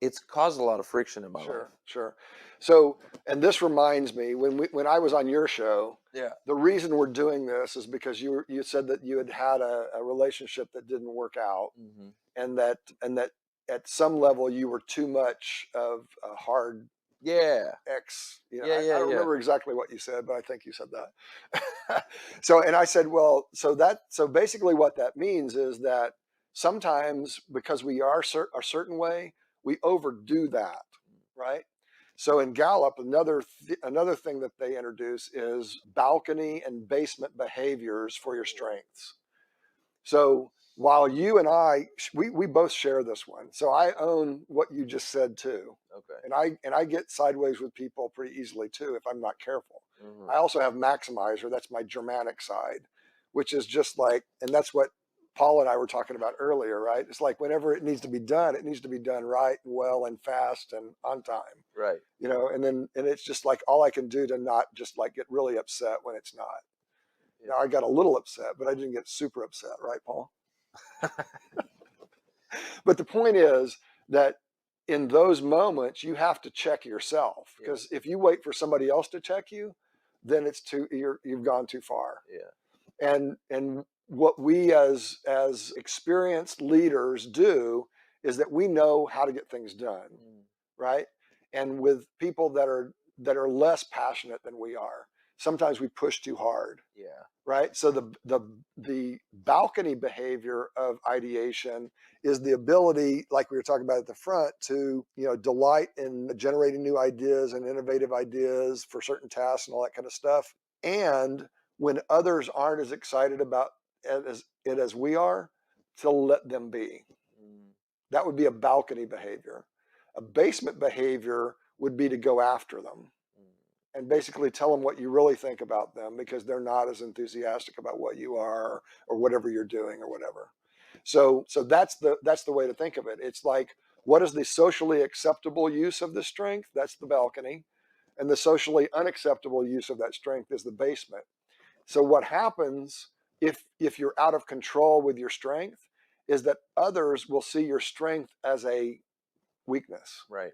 it's caused a lot of friction in my life. Sure. So, and this reminds me, when I was on your show, Yeah. the reason we're doing this is because you said that you had a relationship that didn't work out, Mm-hmm. and that at some level you were too much of a hard ex. You know, I don't remember exactly what you said, but I think you said that. So, and I said, well, so basically what that means is that sometimes, because we are a certain way, we overdo that, right? So in Gallup, another thing that they introduce is balcony and basement behaviors for your strengths. So while you and we both share this one, so I own what you just said too. Okay. And I get sideways with people pretty easily too if I'm not careful. Mm-hmm. I also have maximizer. That's my Germanic side, which is just like, and that's what Paul and I were talking about earlier, right? It's like whenever it needs to be done, it needs to be done right and well and fast and on time. Right. You know, and it's just like all I can do to not just like get really upset when it's not. Now I got a little upset, but I didn't get super upset, right, Paul? But the point is that in those moments, you have to check yourself, because if you wait for somebody else to check you, then you've gone too far. Yeah. And what we as experienced leaders do is that we know how to get things done, right? And with people that are less passionate than we are, sometimes we push too hard. Yeah. Right. So the balcony behavior of ideation is the ability, like we were talking about at the front, to, you know, delight in generating new ideas and innovative ideas for certain tasks and all that kind of stuff. And when others aren't as excited about it as we are, to let them be. That would be a balcony behavior. A basement behavior would be to go after them and basically tell them what you really think about them because they're not as enthusiastic about what you are or whatever you're doing or whatever. So that's the way to think of it. It's like, what is the socially acceptable use of the strength? That's the balcony. And the socially unacceptable use of that strength is the basement. So what happens if you're out of control with your strength is that others will see your strength as a weakness. Right.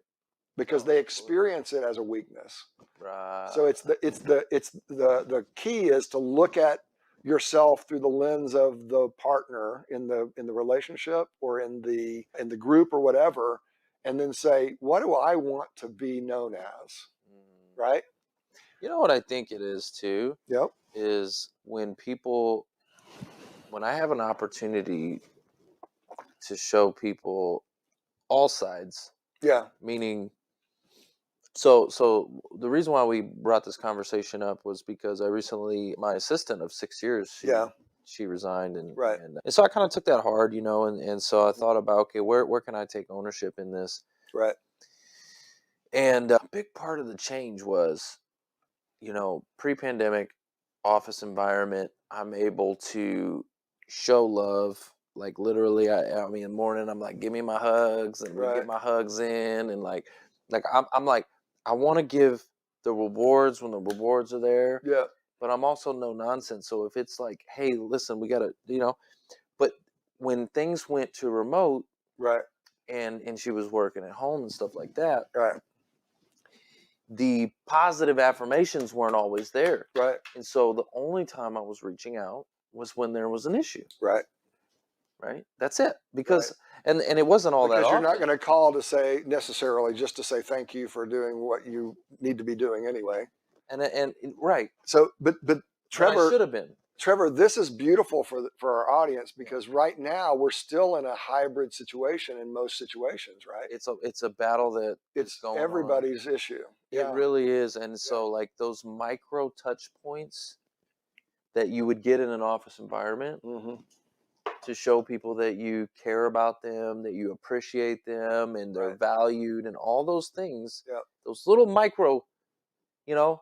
Because they experience it as a weakness. Right. So the key is to look at yourself through the lens of the partner in the relationship or in the group or whatever, and then say, what do I want to be known as? Right? You know what I think it is too? Yep. Is when I have an opportunity to show people all sides. Yeah. Meaning, so the reason why we brought this conversation up was because my assistant of 6 years, she resigned, and Right. and so I kind of took that hard, and so I thought about, okay, where can I take ownership in this? Right. And a big part of the change was, pre-pandemic office environment, I'm able to show love. Like literally, I mean, in the morning, I'm like, give me my hugs, and we get my hugs in, and like I'm like, I want to give the rewards when the rewards are there. Yeah. But I'm also no nonsense. So if it's like, hey, listen, we gotta, but when things went to remote, right, and she was working at home and stuff like that, right, the positive affirmations weren't always there. Right. And so the only time I was reaching out was when there was an issue. Right. Right. That's it. Because and it wasn't all that because you're often. not going to call to say necessarily just to say thank you for doing what you need to be doing anyway. And right. So but Trevor should have been. Trevor, this is beautiful for our audience because right now we're still in a hybrid situation in most situations, right? It's a battle that it's going everybody's on. issue. It really is. And so like those micro touch points that you would get in an office environment to show people that you care about them, that you appreciate them, and they're valued, and all those things. Those little micro, they're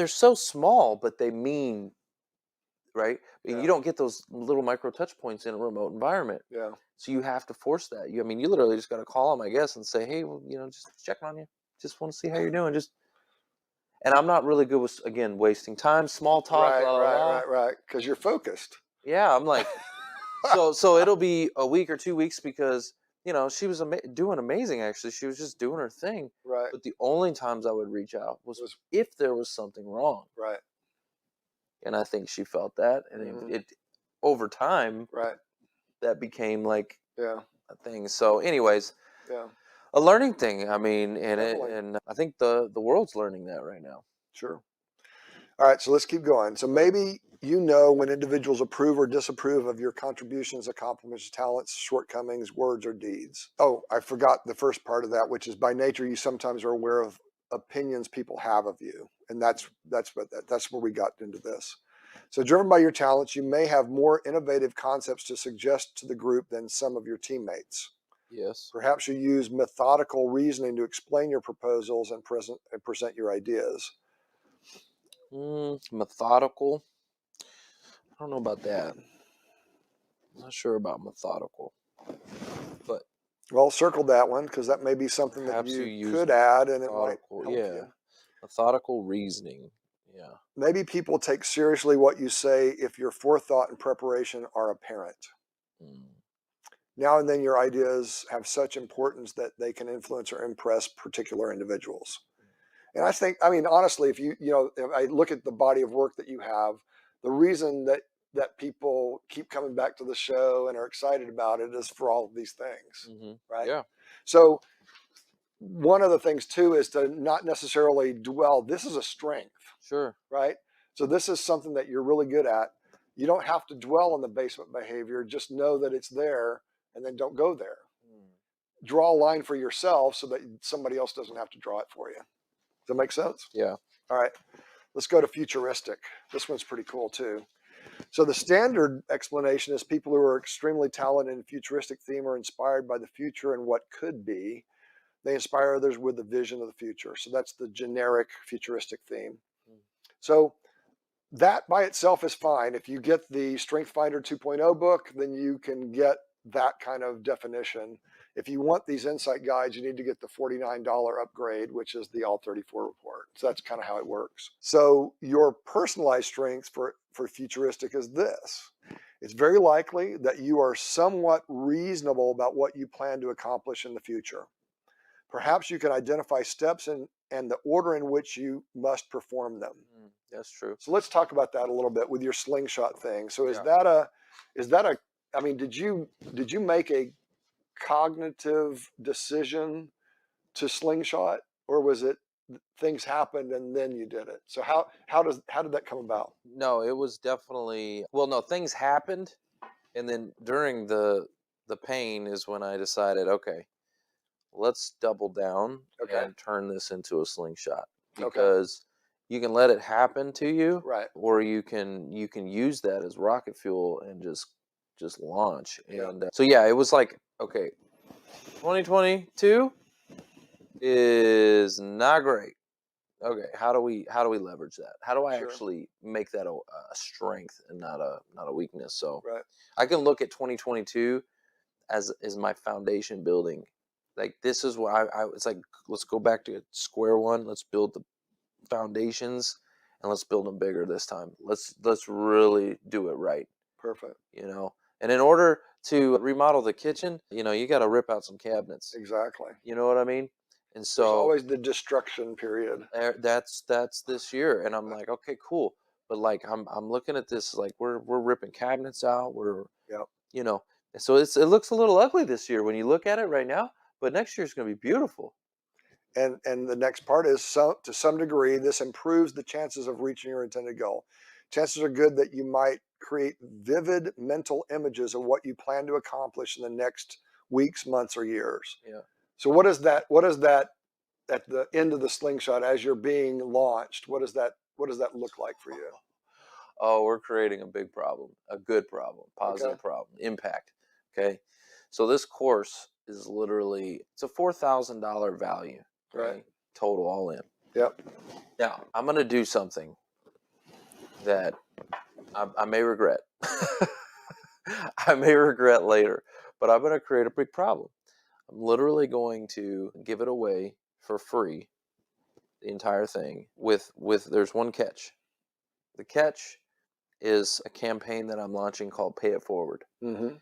so small, but they mean, right? And you don't get those little micro touch points in a remote environment. Yeah. So you have to force that. You literally just got to call them, I guess, and say, hey, well, just checking on you. Just want to see how you're doing. And I'm not really good with, again, wasting time, small talk, right. Because you're focused. Yeah, I'm like, so it'll be a week or 2 weeks because, she was doing amazing, actually. She was just doing her thing. Right. But the only times I would reach out was if there was something wrong. Right. And I think she felt that. And it over time, that became like a thing. So anyways, a learning thing. I mean, and I think the world's learning that right now. Sure. All right, so let's keep going. So maybe when individuals approve or disapprove of your contributions, accomplishments, talents, shortcomings, words, or deeds. Oh, I forgot the first part of that, which is by nature you sometimes are aware of opinions people have of you, and that's where we got into this. So driven by your talents, you may have more innovative concepts to suggest to the group than some of your teammates. Yes. Perhaps you use methodical reasoning to explain your proposals and present your ideas. Methodical. I don't know about that. I'm not sure about methodical. But well, circle that one because that may be something that you could add, and it might help you. Methodical reasoning. Yeah. Maybe people take seriously what you say if your forethought and preparation are apparent. Now and then your ideas have such importance that they can influence or impress particular individuals. And I think, honestly, if if I look at the body of work that you have, the reason that people keep coming back to the show and are excited about it is for all of these things, right? Yeah. So one of the things too is to not necessarily dwell. This is a strength. Sure. Right? So this is something that you're really good at. You don't have to dwell on the basement behavior. Just know that it's there and then don't go there. Draw a line for yourself so that somebody else doesn't have to draw it for you. Does that make sense? Yeah. All right. Let's go to futuristic. This one's pretty cool too. So the standard explanation is people who are extremely talented in futuristic theme are inspired by the future and what could be. They inspire others with the vision of the future. So that's the generic futuristic theme. So that by itself is fine. If you get the Strength Finder 2.0 book, then you can get that kind of definition. If you want these insight guides, you need to get the $49 upgrade, which is the All 34 report. So that's kind of how it works. So your personalized strengths for futuristic is this. It's very likely that you are somewhat reasonable about what you plan to accomplish in the future. Perhaps you can identify steps and the order in which you must perform them. That's true. So let's talk about that a little bit with your slingshot thing. So is Yeah. that a, I mean, did you make a cognitive decision to slingshot, or was it things happened and then you did it? So how did that come about? No, it was definitely, well, no, things happened, and then during the pain is when I decided, okay, let's double down Okay. and turn this into a slingshot, Okay. because you can let it happen to you, Right. or you can use that as rocket fuel and just launch. Yeah. And so yeah, it was like, okay, 2022 is not great. Okay, how do we leverage that? How do I Sure. actually make that a strength and not a weakness? So Right. I can look at 2022 as my foundation building. Like, this is what I it's like, let's go back to square one. Let's build the foundations, and let's build them bigger this time. Let's really do it right. Perfect. And in order to remodel the kitchen, you got to rip out some cabinets. Exactly. You know what I mean? And There's so always the destruction period. that's this year, and I'm like, okay, cool. But like, I'm looking at this like we're ripping cabinets out. Yep. So it looks a little ugly this year when you look at it right now, but next year's going to be beautiful. And the next part is, to some degree, this improves the chances of reaching your intended goal. Chances are good that you might create vivid mental images of what you plan to accomplish in the next weeks, months, or years. Yeah. So what is that at the end of the slingshot as you're being launched? What does that look like for you? Oh, we're creating a big problem, a good problem, positive problem, impact. Okay. So this course is literally, it's a $4,000 value, Right. Total, all in. Yep. Now, I'm going to do something that I may regret. I may regret later, but I'm going to create a big problem. I'm literally going to give it away for free, the entire thing, with there's one catch. The catch is a campaign that I'm launching called Pay It Forward. Mm-hmm.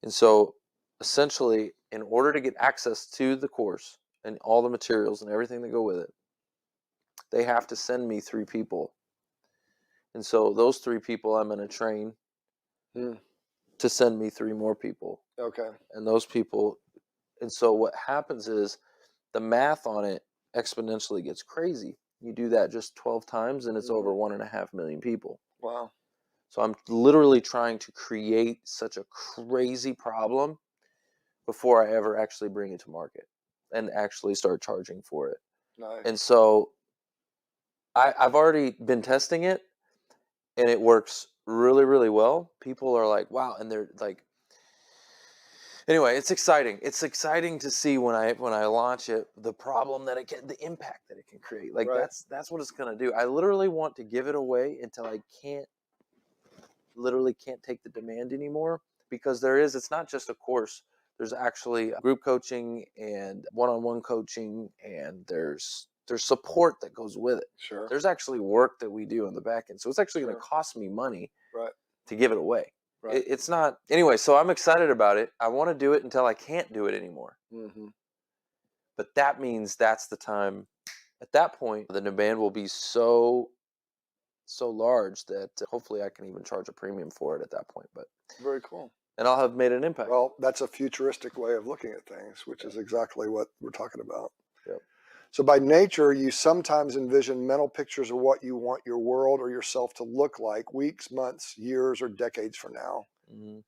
And so essentially, in order to get access to the course and all the materials and everything that go with it, they have to send me 3 people. And so those 3 people I'm going to train to send me 3 more people. Okay. And those people, and so what happens is the math on it exponentially gets crazy. You do that just 12 times and it's over 1.5 million people. Wow. So I'm literally trying to create such a crazy problem before I ever actually bring it to market and actually start charging for it. Nice. And so I've already been testing it, and it works really, really well. People are like, wow. And they're like, anyway, it's exciting. It's exciting to see when I launch it, the problem that it can, the impact that it can create. Like, Right. that's what it's going to do. I literally want to give it away until I can't take the demand anymore, because it's not just a course. There's actually group coaching and one-on-one coaching, and there's support that goes with it. Sure. There's actually work that we do on the back end. So it's actually going to cost me money to give it away. Right. It's not, anyway, so I'm excited about it. I want to do it until I can't do it anymore. Mm-hmm. But that means that's the time. At that point, the demand will be so large that hopefully I can even charge a premium for it at that point. But Very cool. And I'll have made an impact. Well, that's a futuristic way of looking at things, which is exactly what we're talking about. Yep. So by nature, you sometimes envision mental pictures of what you want your world or yourself to look like weeks, months, years, or decades from now. Mm-hmm.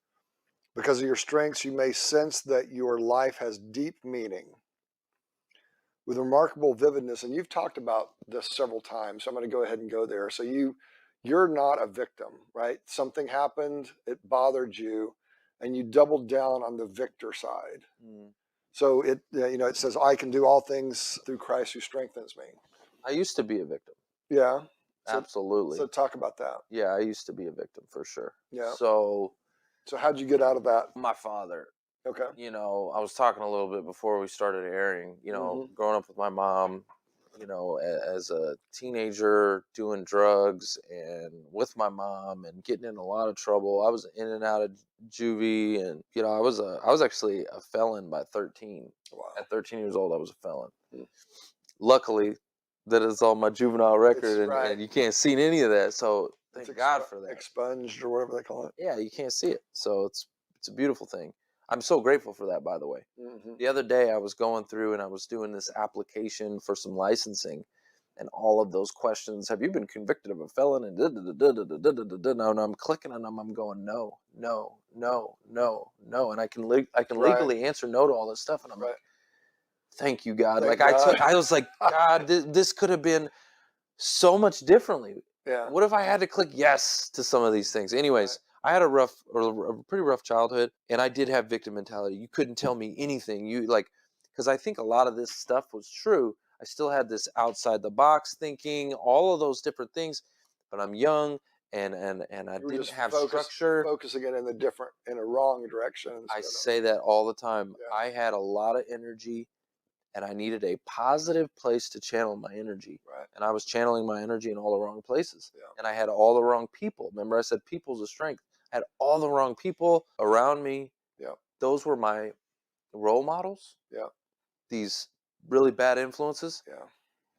Because of your strengths, you may sense that your life has deep meaning with remarkable vividness. And you've talked about this several times, so I'm going to go ahead and go there. So you you're not a victim, right? Something happened, it bothered you, and you doubled down on the victor side. So it it says, I can do all things through Christ who strengthens me. I used to be a victim. Yeah. Absolutely. So talk about that. Yeah, I used to be a victim for sure. Yeah. So how'd you get out of that? my father, Okay. I was talking a little bit before we started airing, growing up with my mom, as a teenager, doing drugs and with my mom and getting in a lot of trouble. I was in and out of juvie, and I was actually a felon by 13. Wow. At 13 years old, I was a felon. Luckily, that is on my juvenile record, and you can't see any of that. So thank God for that. Expunged or whatever they call it. Yeah, you can't see it. So it's a beautiful thing. I'm so grateful for that, by the way. The other day I was going through and I was doing this application for some licensing, and all of those questions, have you been convicted of a felon? And and I'm clicking on them. I'm going, no, no, no, no, no. And I can legally answer no to all this stuff. And I'm like, thank you, God. Thank like God. I was like, God, this could have been so much differently. Yeah. What if I had to click yes to some of these things? Anyways, I had a pretty rough childhood, and I did have victim mentality. You couldn't tell me anything. Because I think a lot of this stuff was true. I still had this outside the box thinking, all of those different things, but I'm young and I didn't have structure. Focusing it in a wrong direction. I say that all the time. Yeah. I had a lot of energy, and I needed a positive place to channel my energy. Right. And I was channeling my energy in all the wrong places. Yeah. And I had all the wrong people. Remember, I said people's a strength. I had all the wrong people around me. Yeah. Those were my role models. Yeah. These really bad influences. Yeah.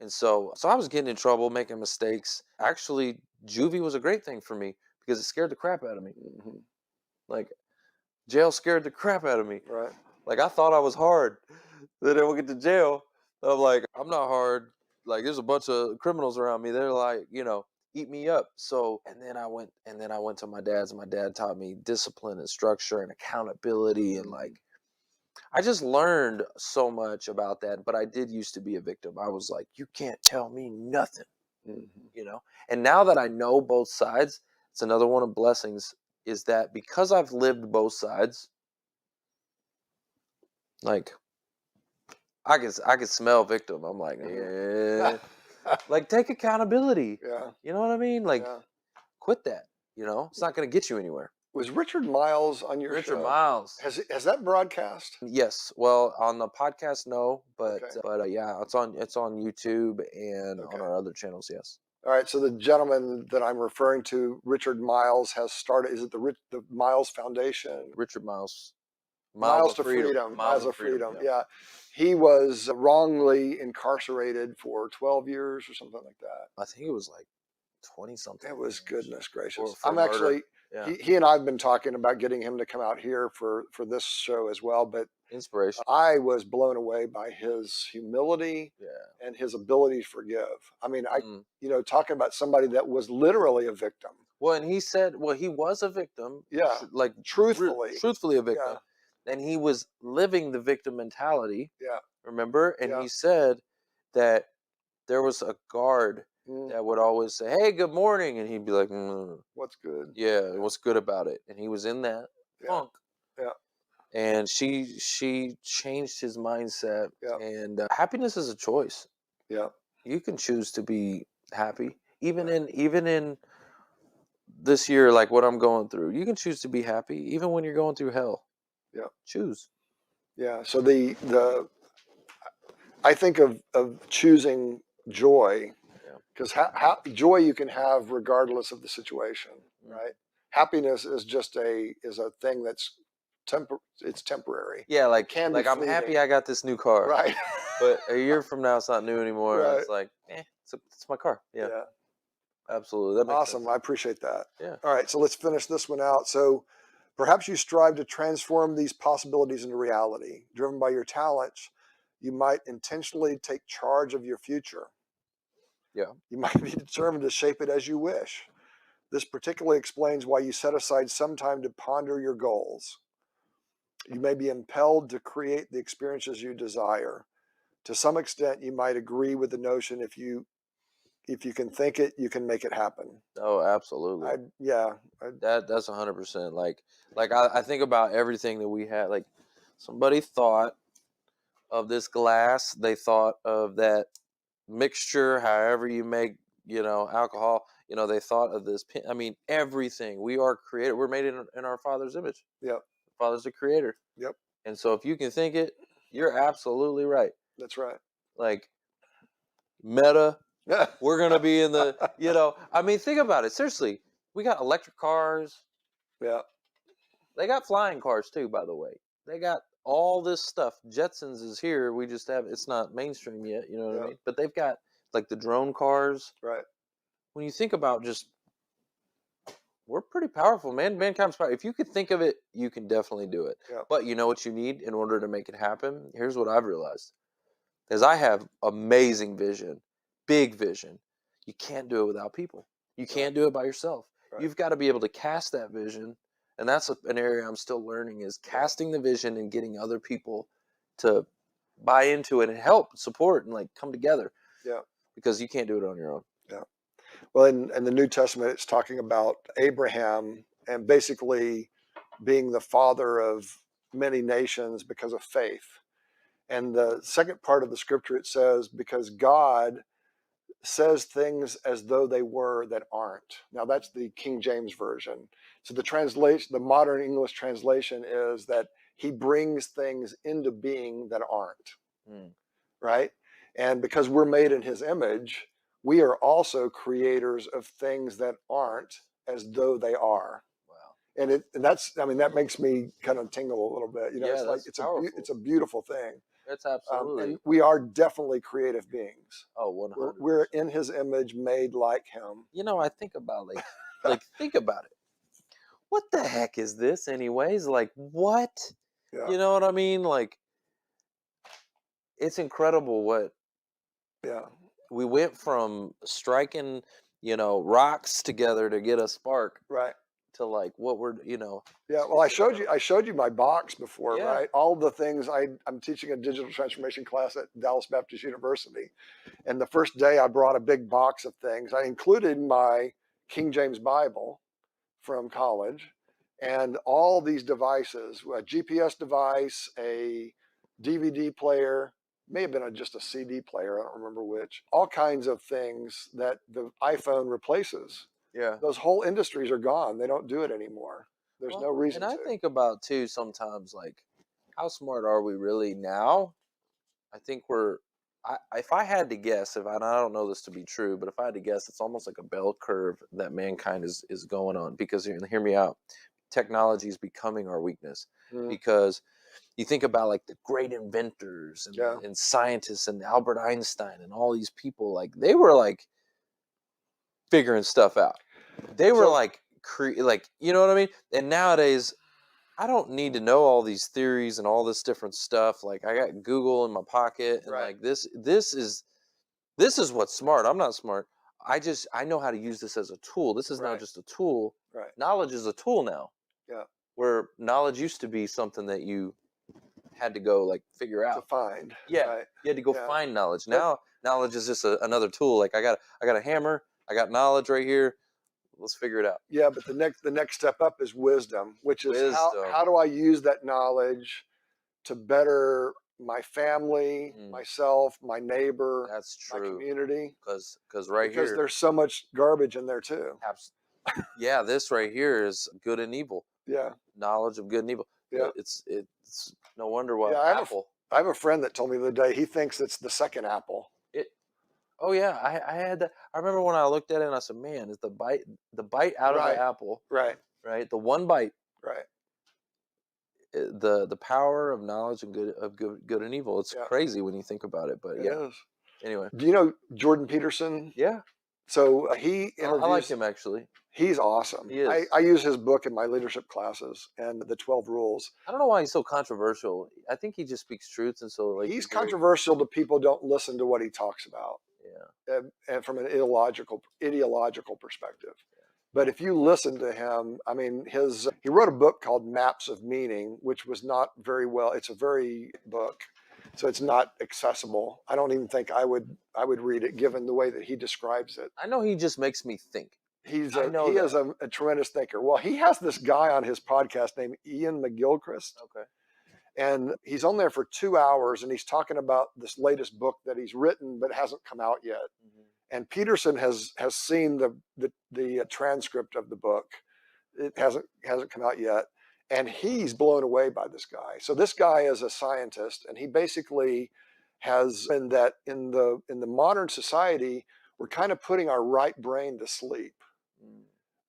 And so I was getting in trouble, making mistakes. Actually, juvie was a great thing for me because it scared the crap out of me. Like, jail scared the crap out of me. Right. Like, I thought I was hard. Then I would get to jail. I'm like, I'm not hard. Like, there's a bunch of criminals around me. They're like, eat me up. So, and then I went to my dad's, and my dad taught me discipline and structure and accountability. And like, I just learned so much about that. But I did used to be a victim. I was like, you can't tell me nothing, And now that I know both sides, it's another one of blessings, is that because I've lived both sides, like, I could smell victim. I'm like, yeah. Like, take accountability. Yeah. You know what I mean? Like, quit that. It's not going to get you anywhere. Was Richard Miles on your show? Richard Miles. Has that broadcast? Yes. Well, on the podcast, no, but yeah, it's on YouTube and on our other channels. Yes. All right. So the gentleman that I'm referring to, Richard Miles, has started. Is it the Miles Foundation? Richard Miles. Miles to Freedom. Miles of Freedom. Yeah. He was wrongly incarcerated for 12 years or something like that. I think it was like 20 something. It was, goodness gracious. For I'm murder. Actually, he and I have been talking about getting him to come out here for this show as well. But inspiration. I was blown away by his humility and his ability to forgive. I mean, talking about somebody that was literally a victim. Well, and he said, he was a victim. Yeah. Like, truthfully a victim. Yeah. And he was living the victim mentality. Yeah. Remember? And he said that there was a guard that would always say, hey, good morning. And he'd be like, what's good? Yeah, what's good about it? And he was in that funk. Yeah. And she changed his mindset. Yeah. And happiness is a choice. Yeah. You can choose to be happy. Even in this year, like what I'm going through, you can choose to be happy even when you're going through hell. Yeah. Choose. Yeah. So I think of choosing joy, because joy you can have regardless of the situation, right? Happiness is just a thing that's it's temporary. Yeah, like I'm happy I got this new car. Right. But a year from now it's not new anymore. Right. It's like, it's my car. Yeah. Absolutely. That makes awesome. sense. I appreciate that. Yeah. All right. So let's finish this one out. So perhaps you strive to transform these possibilities into reality. Driven by your talents, you might intentionally take charge of your future. Yeah. You might be determined to shape it as you wish. This particularly explains why you set aside some time to ponder your goals. You may be impelled to create the experiences you desire. To some extent, you might agree with the notion if you if you can think it, you can make it happen. Oh, absolutely. That's 100%. Like I think about everything that we had. Like somebody thought of this glass. They thought of that mixture, however you make, alcohol. They thought of this. I mean, everything. We are created. We're made in our Father's image. Yep. Father's the creator. Yep. And so if you can think it, you're absolutely right. That's right. Like meta, we're going to be in the, I mean, think about it. Seriously, we got electric cars. Yeah. They got flying cars too, by the way. They got all this stuff. Jetsons is here. We just have, it's not mainstream yet, you know what I mean? But they've got like the drone cars. Right. When you think about just, we're pretty powerful, man. Mankind's powerful. If you could think of it, you can definitely do it. Yeah. But you know what you need in order to make it happen? Here's what I've realized. Because I have amazing vision, big vision. You can't do it without people. You can't do it by yourself. Right. You've got to be able to cast that vision. And that's an area I'm still learning, is casting the vision and getting other people to buy into it and help, support, and like come together. Yeah. Because you can't do it on your own. Yeah. Well, in the New Testament, it's talking about Abraham and basically being the father of many nations because of faith. And the second part of the scripture, it says, because God says things as though they were that aren't. Now that's the King James Version. So the modern English translation is that he brings things into being that aren't. Right? And because we're made in his image, we are also creators of things that aren't as though they are. Wow. And that makes me kind of tingle a little bit. It's a beautiful thing. That's absolutely. And we are definitely creative beings. Oh, 100%. We're in his image, made like him. I think about think about it. What the heck is this anyways? Like, what? Yeah. You know what I mean? Like, it's incredible what. Yeah. We went from striking, rocks together to get a spark. Right. To like what we're, Yeah, well, I showed you my box before, right? All the things I'm teaching a digital transformation class at Dallas Baptist University. And the first day I brought a big box of things. I included my King James Bible from college and all these devices, a GPS device, a DVD player, may have been just a CD player, I don't remember which, all kinds of things that the iPhone replaces. Yeah. Those whole industries are gone. They don't do it anymore. There's no reason to. And I think about too sometimes, like, how smart are we really now? I think if I had to guess, and I don't know this to be true, but if I had to guess, it's almost like a bell curve that mankind is going on. Because hear me out, technology is becoming our weakness. Because you think about like the great inventors and scientists and Albert Einstein and all these people, like they were like figuring stuff out. They were you know what I mean? And nowadays, I don't need to know all these theories and all this different stuff. Like I got Google in my pocket, and like this is what's smart. I'm not smart. I know how to use this as a tool. This is not just a tool. Right. Knowledge is a tool now. Yeah. Where knowledge used to be something that you had to go like figure out. To find. Yeah. Right. You had to go find knowledge. Now knowledge is just another tool. Like I got a hammer. I got knowledge right here. Let's figure it out. Yeah, but the next step up is wisdom, which is how do I use that knowledge to better my family, myself, my neighbor, that's true, my community. Because there's so much garbage in there too. Yeah, this right here is good and evil. Yeah, knowledge of good and evil. Yeah, it's no wonder why Apple. I have a friend that told me the other day he thinks it's the second Apple. Oh yeah, I had that. I remember when I looked at it and I said, "Man, is the bite out of the apple, right? The one bite, right? The power of knowledge and good and evil. It's crazy when you think about it, but it is. Anyway, do you know Jordan Peterson? Yeah. So he interviews. I like him actually. He's awesome. He is. I use his book in my leadership classes and the 12 rules. I don't know why he's so controversial. I think he just speaks truth, and so like he's controversial to people who don't listen to what he talks about. Yeah. And from an ideological perspective. Yeah. But if you listen to him, I mean, he wrote a book called Maps of Meaning, which was not very well. It's a very book, So it's not accessible. I don't even think I would read it given the way that he describes it. I know he just makes me think. He is that. a tremendous thinker. Well, he has this guy on his podcast named Ian McGilchrist, Okay. and he's on there for 2 hours, and he's talking about this latest book that he's written but hasn't come out yet. Mm-hmm. And Peterson has seen the transcript of the book. It hasn't come out yet, and he's blown away by this guy. So this guy is a scientist, and he basically has in that in the modern society, we're kind of putting our right brain to sleep,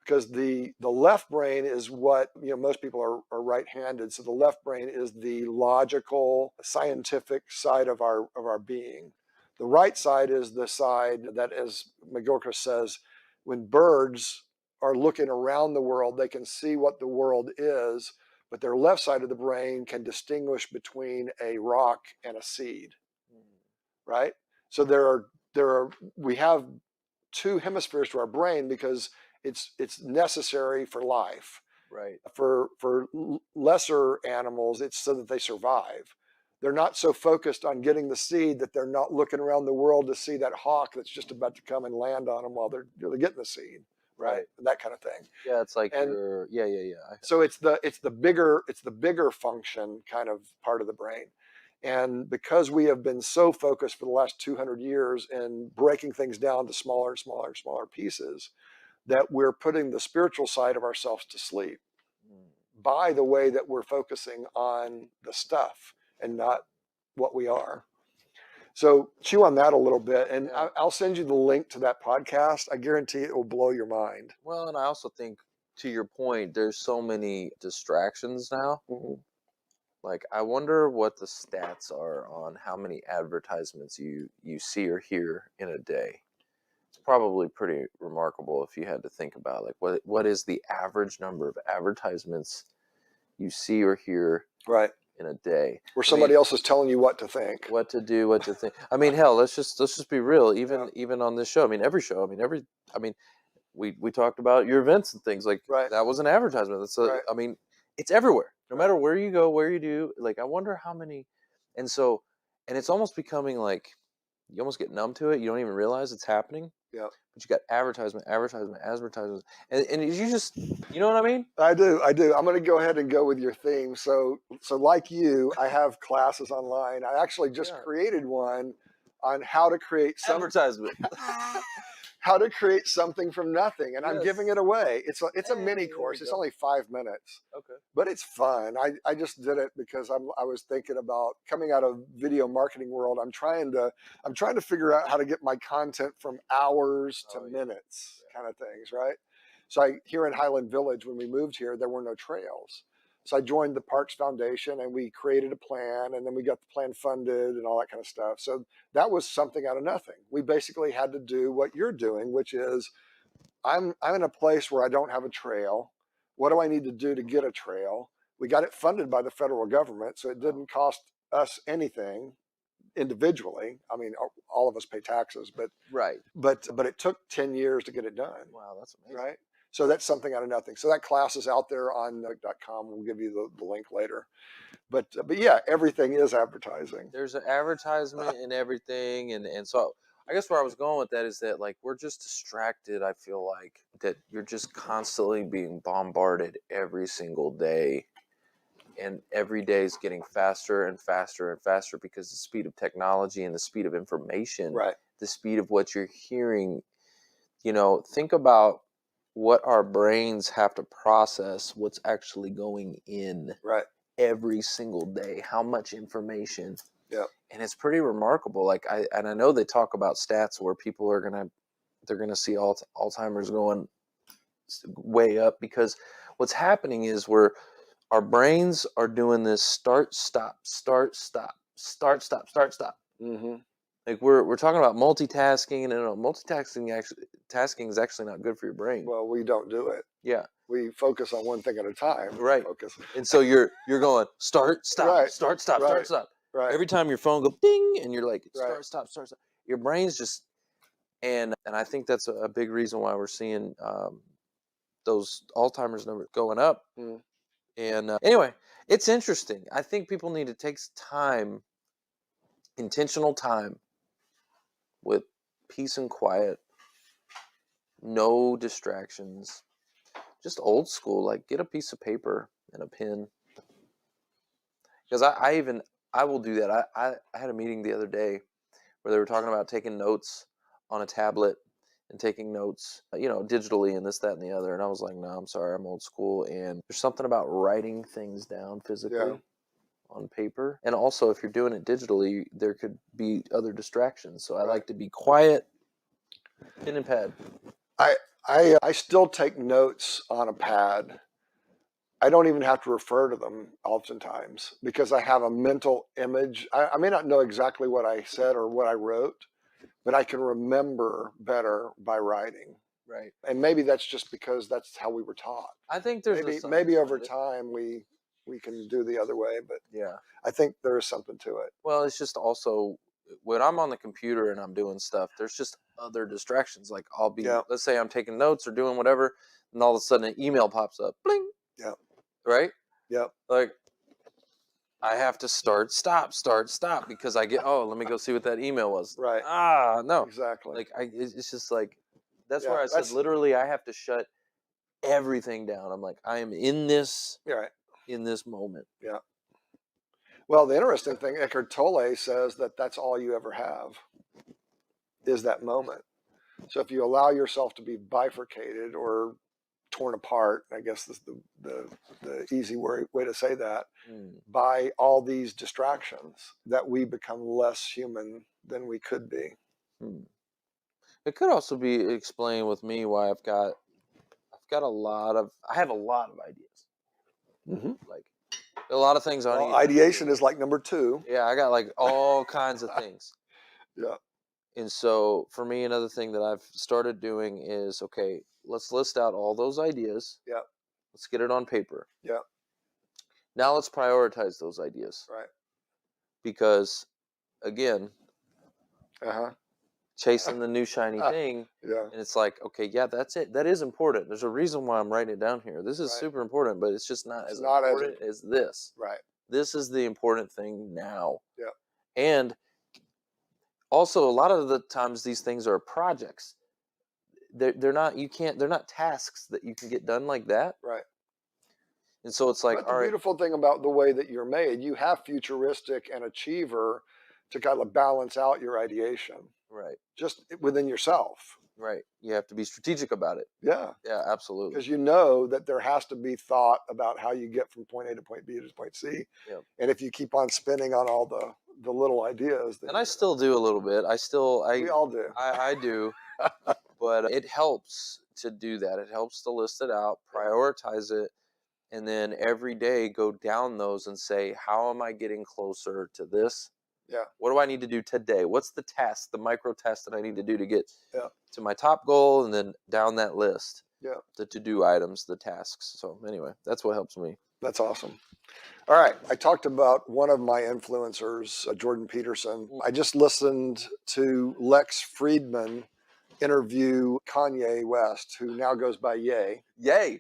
because the left brain is what, most people are right-handed, so the left brain is the logical, scientific side of our being. The right side is the side that, as McGilchrist says, when birds are looking around the world, they can see what the world is, but their left side of the brain can distinguish between a rock and a seed, right? So we have two hemispheres to our brain because it's necessary for life. Right. For lesser animals, it's so that they survive. They're not so focused on getting the seed that they're not looking around the world to see that hawk that's just about to come and land on them while they're getting the seed, right? That kind of thing. Yeah, it's like yeah. So it's the bigger function kind of part of the brain. And because we have been so focused for the last 200 years in breaking things down to smaller and smaller and smaller pieces, that we're putting the spiritual side of ourselves to sleep by the way that we're focusing on the stuff and not what we are. So chew on that a little bit, and Yeah. I'll send you the link to that podcast. I guarantee it will blow your mind. Well, and I also think, to your point, there's so many distractions now. Mm-hmm. Like, I wonder what the stats are on how many advertisements you see or hear in a day. It's probably pretty remarkable if you had to think about, like, what is the average number of advertisements you see or hear in a day, where somebody else is telling you what to think, what to do, what to think. I mean, hell, let's just be real. Even on this show, I mean, every show, I mean, we talked about your events and things, like that was an advertisement. That's I mean, it's everywhere. No matter where you go, where you do. Like, I wonder how many. And it's almost becoming like you almost get numb to it. You don't even realize it's happening. Yeah. But you got advertisement, and you just, you know what I mean? I do. I'm going to go ahead and go with your theme. So like you, I have classes online. I actually just created one on how to create some advertisement. How to create something from nothing, and I'm giving it away. It's a mini course. It's only 5 minutes. Okay. But it's fun. I just did it because I was thinking about coming out of video marketing world. I'm trying to figure out how to get my content from hours to minutes, kind of things, right? So here in Highland Village, when we moved here, there were no trails. So I joined the Parks Foundation, and we created a plan, and then we got the plan funded and all that kind of stuff. So that was something out of nothing. We basically had to do what you're doing, which is I'm in a place where I don't have a trail. What do I need to do to get a trail? We got it funded by the federal government, so it didn't cost us anything individually. I mean, all of us pay taxes, but it took 10 years to get it done. Wow, that's amazing. Right? So that's something out of nothing. So that class is out there on .com. We'll give you the link later. But yeah, everything is advertising. There's an advertisement in everything, and so I guess where I was going with that is that, like, we're just distracted. I feel like that you're just constantly being bombarded every single day, and every day is getting faster and faster and faster because the speed of technology and the speed of information, the speed of what you're hearing. Think about what our brains have to process, what's actually going in every single day, how much information. And it's pretty remarkable. Like, I know they talk about stats where people are they're gonna see Alzheimer's going way up, because what's happening is our brains are doing this start stop. Mm-hmm. Like, we're talking about multitasking, and tasking is actually not good for your brain. Well, we don't do it. Yeah. We focus on one thing at a time. Right. Focus. And so you're going start, stop, start, stop, start, stop. Right. Every time your phone goes ding, and you're like, start, stop, start, stop. Your brain's just, and I think that's a big reason why we're seeing those Alzheimer's numbers going up. Mm. And anyway, it's interesting. I think people need to take time intentional time with peace and quiet, no distractions, just old school, like get a piece of paper and a pen. Because I will do that. I had a meeting the other day where they were talking about taking notes on a tablet and taking notes, digitally and this, that, and the other. And I was like, no, I'm sorry, I'm old school. And there's something about writing things down physically on paper. And also, if you're doing it digitally, there could be other distractions. So I like to be quiet, pen and pad. I still take notes on a pad. I don't even have to refer to them oftentimes because I have a mental image. I may not know exactly what I said or what I wrote, but I can remember better by writing. Right. And maybe that's just because that's how we were taught. I think there's maybe over time we can do the other way, but yeah, I think there is something to it. Well, it's just also when I'm on the computer and I'm doing stuff, there's just other distractions. Like I'll be, let's say I'm taking notes or doing whatever, and all of a sudden an email pops up. Bling. Yeah. Right? Yep. Like I have to start, stop because I get, let me go see what that email was. Right. No. Exactly. Like it's just like, that's where I said literally I have to shut everything down. I'm like, I am in this, in this moment. Yeah. Well, the interesting thing, Eckhart Tolle says that that's all you ever have is that moment. So if you allow yourself to be bifurcated or torn apart, I guess this is the easy way to say that, by all these distractions, that we become less human than we could be. It could also be explained with me why I have a lot of ideas. Like a lot of things on ideation is like number 2. Yeah, I got like all kinds of things. Yeah. And so for me, another thing that I've started doing is, okay, let's list out all those ideas. Yeah. Let's get it on paper. Yeah. Now let's prioritize those ideas. Right. Because again, chasing the new shiny thing. Yeah. And it's like, okay, yeah, that's it. That is important. There's a reason why I'm writing it down here. This is super important, but it's just not as important as this. Right. This is the important thing now. Yeah. And also, a lot of the times these things are projects. They're not tasks that you can get done like that. Right. And so it's like, but the beautiful thing about the way that you're made, you have futuristic and achiever to kind of balance out your ideation. Right. Just within yourself. Right. You have to be strategic about it. Yeah. Yeah, absolutely. Because you know that there has to be thought about how you get from point A to point B to point C. Yep. And if you keep on spinning on all the little ideas. And I still do a little bit. We all do. I do. But it helps to do that. It helps to list it out, prioritize it, and then every day go down those and say, how am I getting closer to this? Yeah. What do I need to do today? What's the task, the micro task that I need to do to get to my top goal, and then down that list? Yeah. The to-do items, the tasks. So anyway, that's what helps me. That's awesome. All right. I talked about one of my influencers, Jordan Peterson. I just listened to Lex Friedman interview Kanye West, who now goes by Ye. Yay.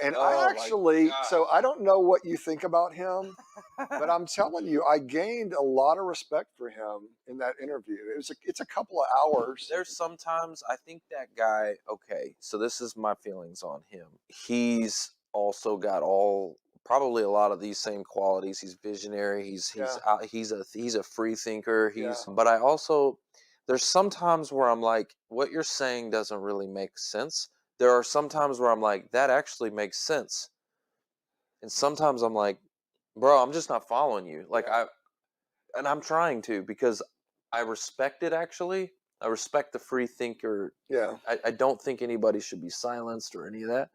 And I actually, so I don't know what you think about him, but I'm telling you, I gained a lot of respect for him in that interview. It's a couple of hours. There's sometimes, I think that guy, okay, so this is my feelings on him. He's also got probably a lot of these same qualities. He's visionary. He's a free thinker. But I also, there's sometimes where I'm like, what you're saying doesn't really make sense. There are some times where I'm like, that actually makes sense. And sometimes I'm like, bro, I'm just not following you. Like I'm trying to, because I respect it actually. I respect the free thinker. Yeah. I don't think anybody should be silenced or any of that.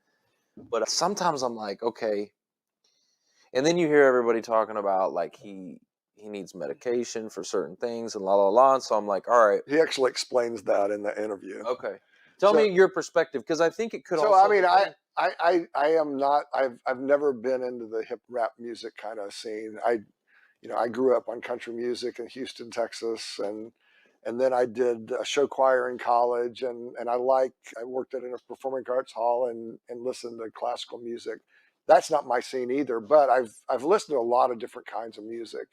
But sometimes I'm like, okay. And then you hear everybody talking about like he needs medication for certain things and la la la. And so I'm like, all right. He actually explains that in the interview. Okay. Tell me your perspective, because I think it could also. So I mean, I am not. I've never been into the hip rap music kind of scene. I grew up on country music in Houston, Texas, and then I did a show choir in college, and I worked at a performing arts hall and listened to classical music. That's not my scene either, but I've listened to a lot of different kinds of music,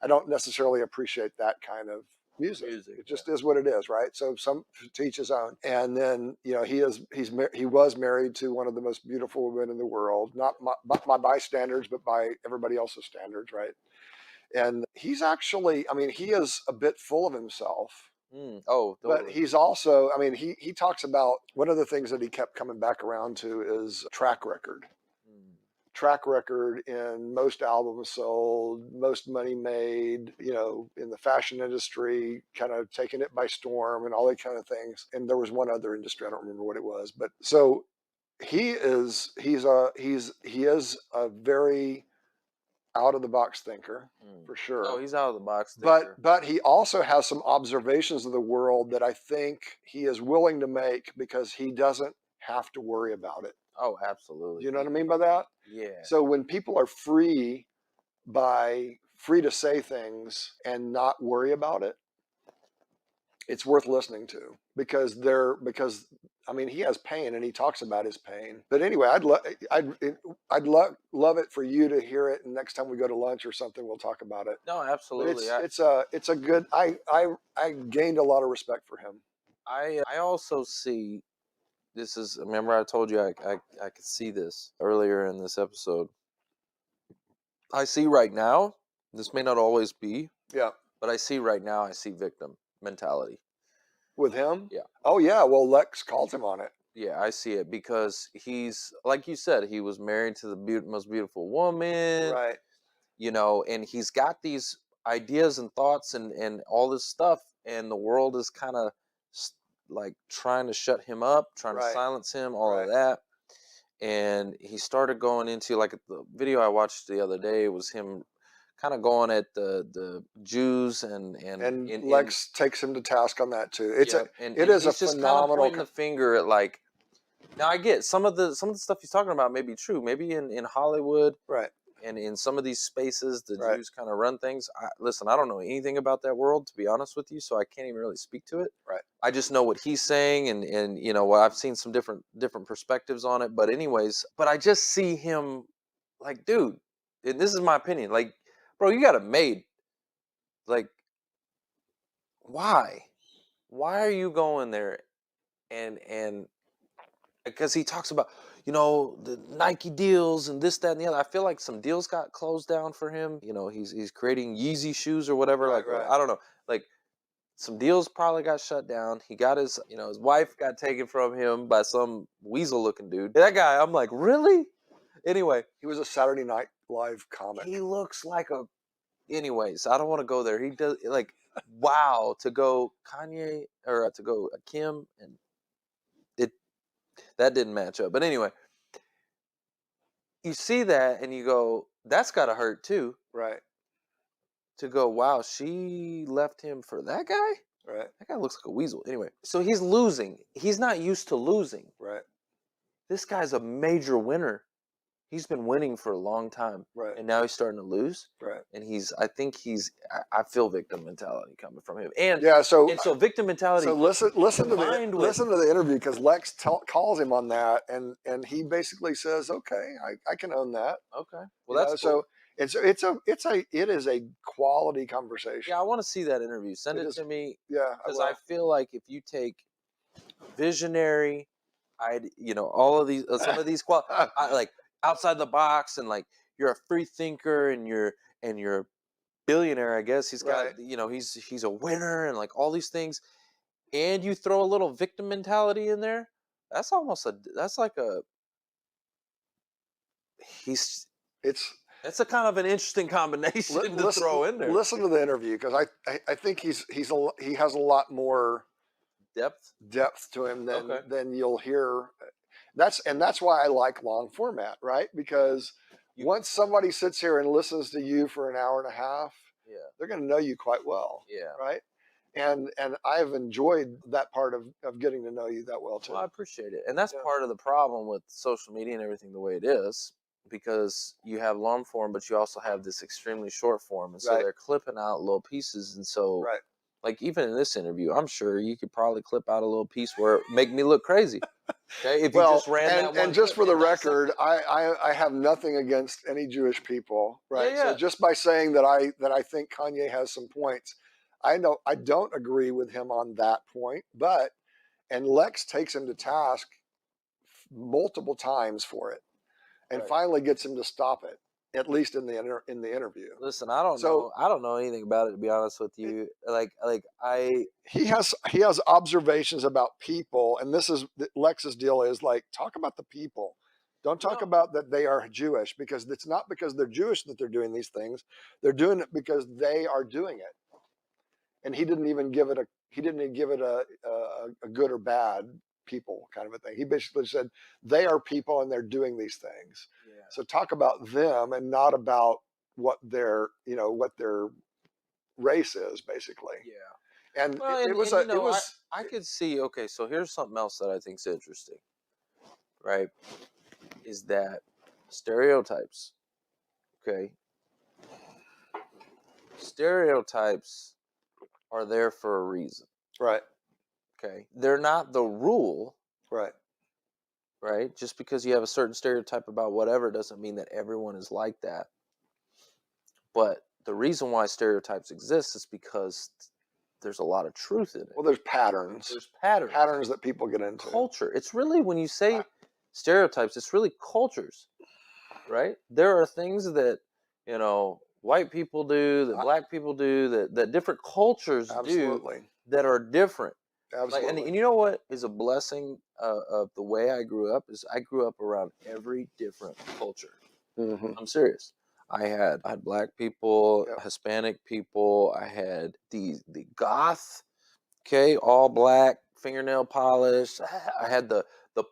and I don't necessarily appreciate that kind of music. It just is what it is, right? So some to each his own. And then, you know, he was married to one of the most beautiful women in the world, not by standards, but by everybody else's standards, right? And he's actually, I mean, he is a bit full of himself. Oh, totally. But he's also, I mean, he talks about one of the things that he kept coming back around to is track record. Track record in most albums sold, most money made, you know, in the fashion industry, kind of taking it by storm and all that kind of things. And there was one other industry, I don't remember what it was, but so he is a very out of the box thinker for sure. Oh, he's out of the box thinker. But he also has some observations of the world that I think he is willing to make because he doesn't have to worry about it. Oh, absolutely. You know what I mean by that? Yeah. So when people are free to say things and not worry about it, it's worth listening to because I mean, he has pain and he talks about his pain. But anyway, I'd love it for you to hear it. And next time we go to lunch or something, we'll talk about it. No, absolutely. It's a good. I gained a lot of respect for him. I also see. This is, remember I told you I could see this earlier in this episode. I see right now, this may not always be, Yeah. but I see right now, I see victim mentality. With him? Yeah. Oh yeah, well Lex calls him on it. Yeah, I see it because he's, like you said, he was married to the most beautiful woman. Right. You know, and he's got these ideas and thoughts and all this stuff, and the world is kind of like trying to shut him up, trying to silence him, all of that. And he started going into, like, the video I watched the other day was him kind of going at the Jews and Lex takes him to task on that too. It's it is a phenomenal. Kind of pointing the finger at, like, now I get some of the stuff he's talking about may be true, maybe in Hollywood, right. And in some of these spaces, the Jews kind of run things. Listen, I don't know anything about that world, to be honest with you, so I can't even really speak to it. Right. I just know what he's saying, and you know, I've seen some different perspectives on it. But anyways, but I just see him, like, dude, and this is my opinion, like, bro, you got it made. Like, why? Why are you going there? And because he talks about, you know, the Nike deals and this, that, and the other. I feel like some deals got closed down for him. You know, he's creating Yeezy shoes or whatever. I don't know. Like, some deals probably got shut down. He got his, you know, his wife got taken from him by some weasel-looking dude. That guy, I'm like, really? Anyway, he was a Saturday Night Live comic. He looks like a. Anyways, I don't want to go there. He does, like, wow, to go Kanye or to go Kim, and that didn't match up. But anyway, you see that and you go, that's got to hurt too. Right. To go, wow, she left him for that guy? Right. That guy looks like a weasel. Anyway, so he's losing. He's not used to losing. Right. This guy's a major winner. He's been winning for a long time. Right. And now he's starting to lose. Right. And I feel victim mentality coming from him. And so victim mentality. So listen to the interview, because Lex calls him on that, and he basically says, "Okay, I can own that." Okay. Well, that's cool. So it is a quality conversation. Yeah, I want to see that interview. Send it to me. Yeah, because I feel like if you take visionary, all of these, some of these like outside the box, and like you're a free thinker, and you're a billionaire, I guess. He's got, he's a winner, and like all these things, and you throw a little victim mentality in there. That's That's a kind of an interesting combination to throw in there. Listen to the interview, because I think he has a lot more depth to him than you'll hear. That's why I like long format, right? Because once somebody sits here and listens to you for an hour and a half, they're going to know you quite well, right? And I've enjoyed that part of getting to know you that well too. Well, I appreciate it, and that's part of the problem with social media and everything the way it is. Because you have long form, but you also have this extremely short form, and so they're clipping out little pieces, and so like even in this interview, I'm sure you could probably clip out a little piece where it make me look crazy. Okay, if you just ran that one. And just clip for the and dissected record, I have nothing against any Jewish people, right? Yeah, So yeah. just by saying that I think Kanye has some points, I don't agree with him on that point, and Lex takes him to task multiple times for it, and Right. finally gets him to stop it, at least in the interview. Listen, I don't So- know. I don't know anything about it, to be honest with you. He has observations about people, and this is Lex's deal is like, talk about the people. Don't talk No. about that they are Jewish, because it's not because they're Jewish that they're doing these things. They're doing it because they are doing it. And he didn't even give it a good or bad people kind of a thing. He basically said they are people and they're doing these things. Yeah. So talk about them and not about what their race is, basically. Yeah. And Well, it was I could see. Okay, so here's something else that I think is interesting. Right, is that stereotypes. Okay, stereotypes are there for a reason. right. Okay, they're not the rule. Right. Right, just because you have a certain stereotype about whatever doesn't mean that everyone is like that. But the reason why stereotypes exist is because there's a lot of truth in it. Well, there's patterns. There's patterns. Patterns that people get into. Culture. It's really, when you say stereotypes, it's really cultures, right? There are things that, white people do, that black people do, that different cultures Absolutely. do that are different. Absolutely. And you know what is a blessing of the way I grew up is I grew up around every different culture. Mm-hmm. I'm serious. I had black people, Yep. Hispanic people. I had the goth, okay, all black, fingernail polish. I had the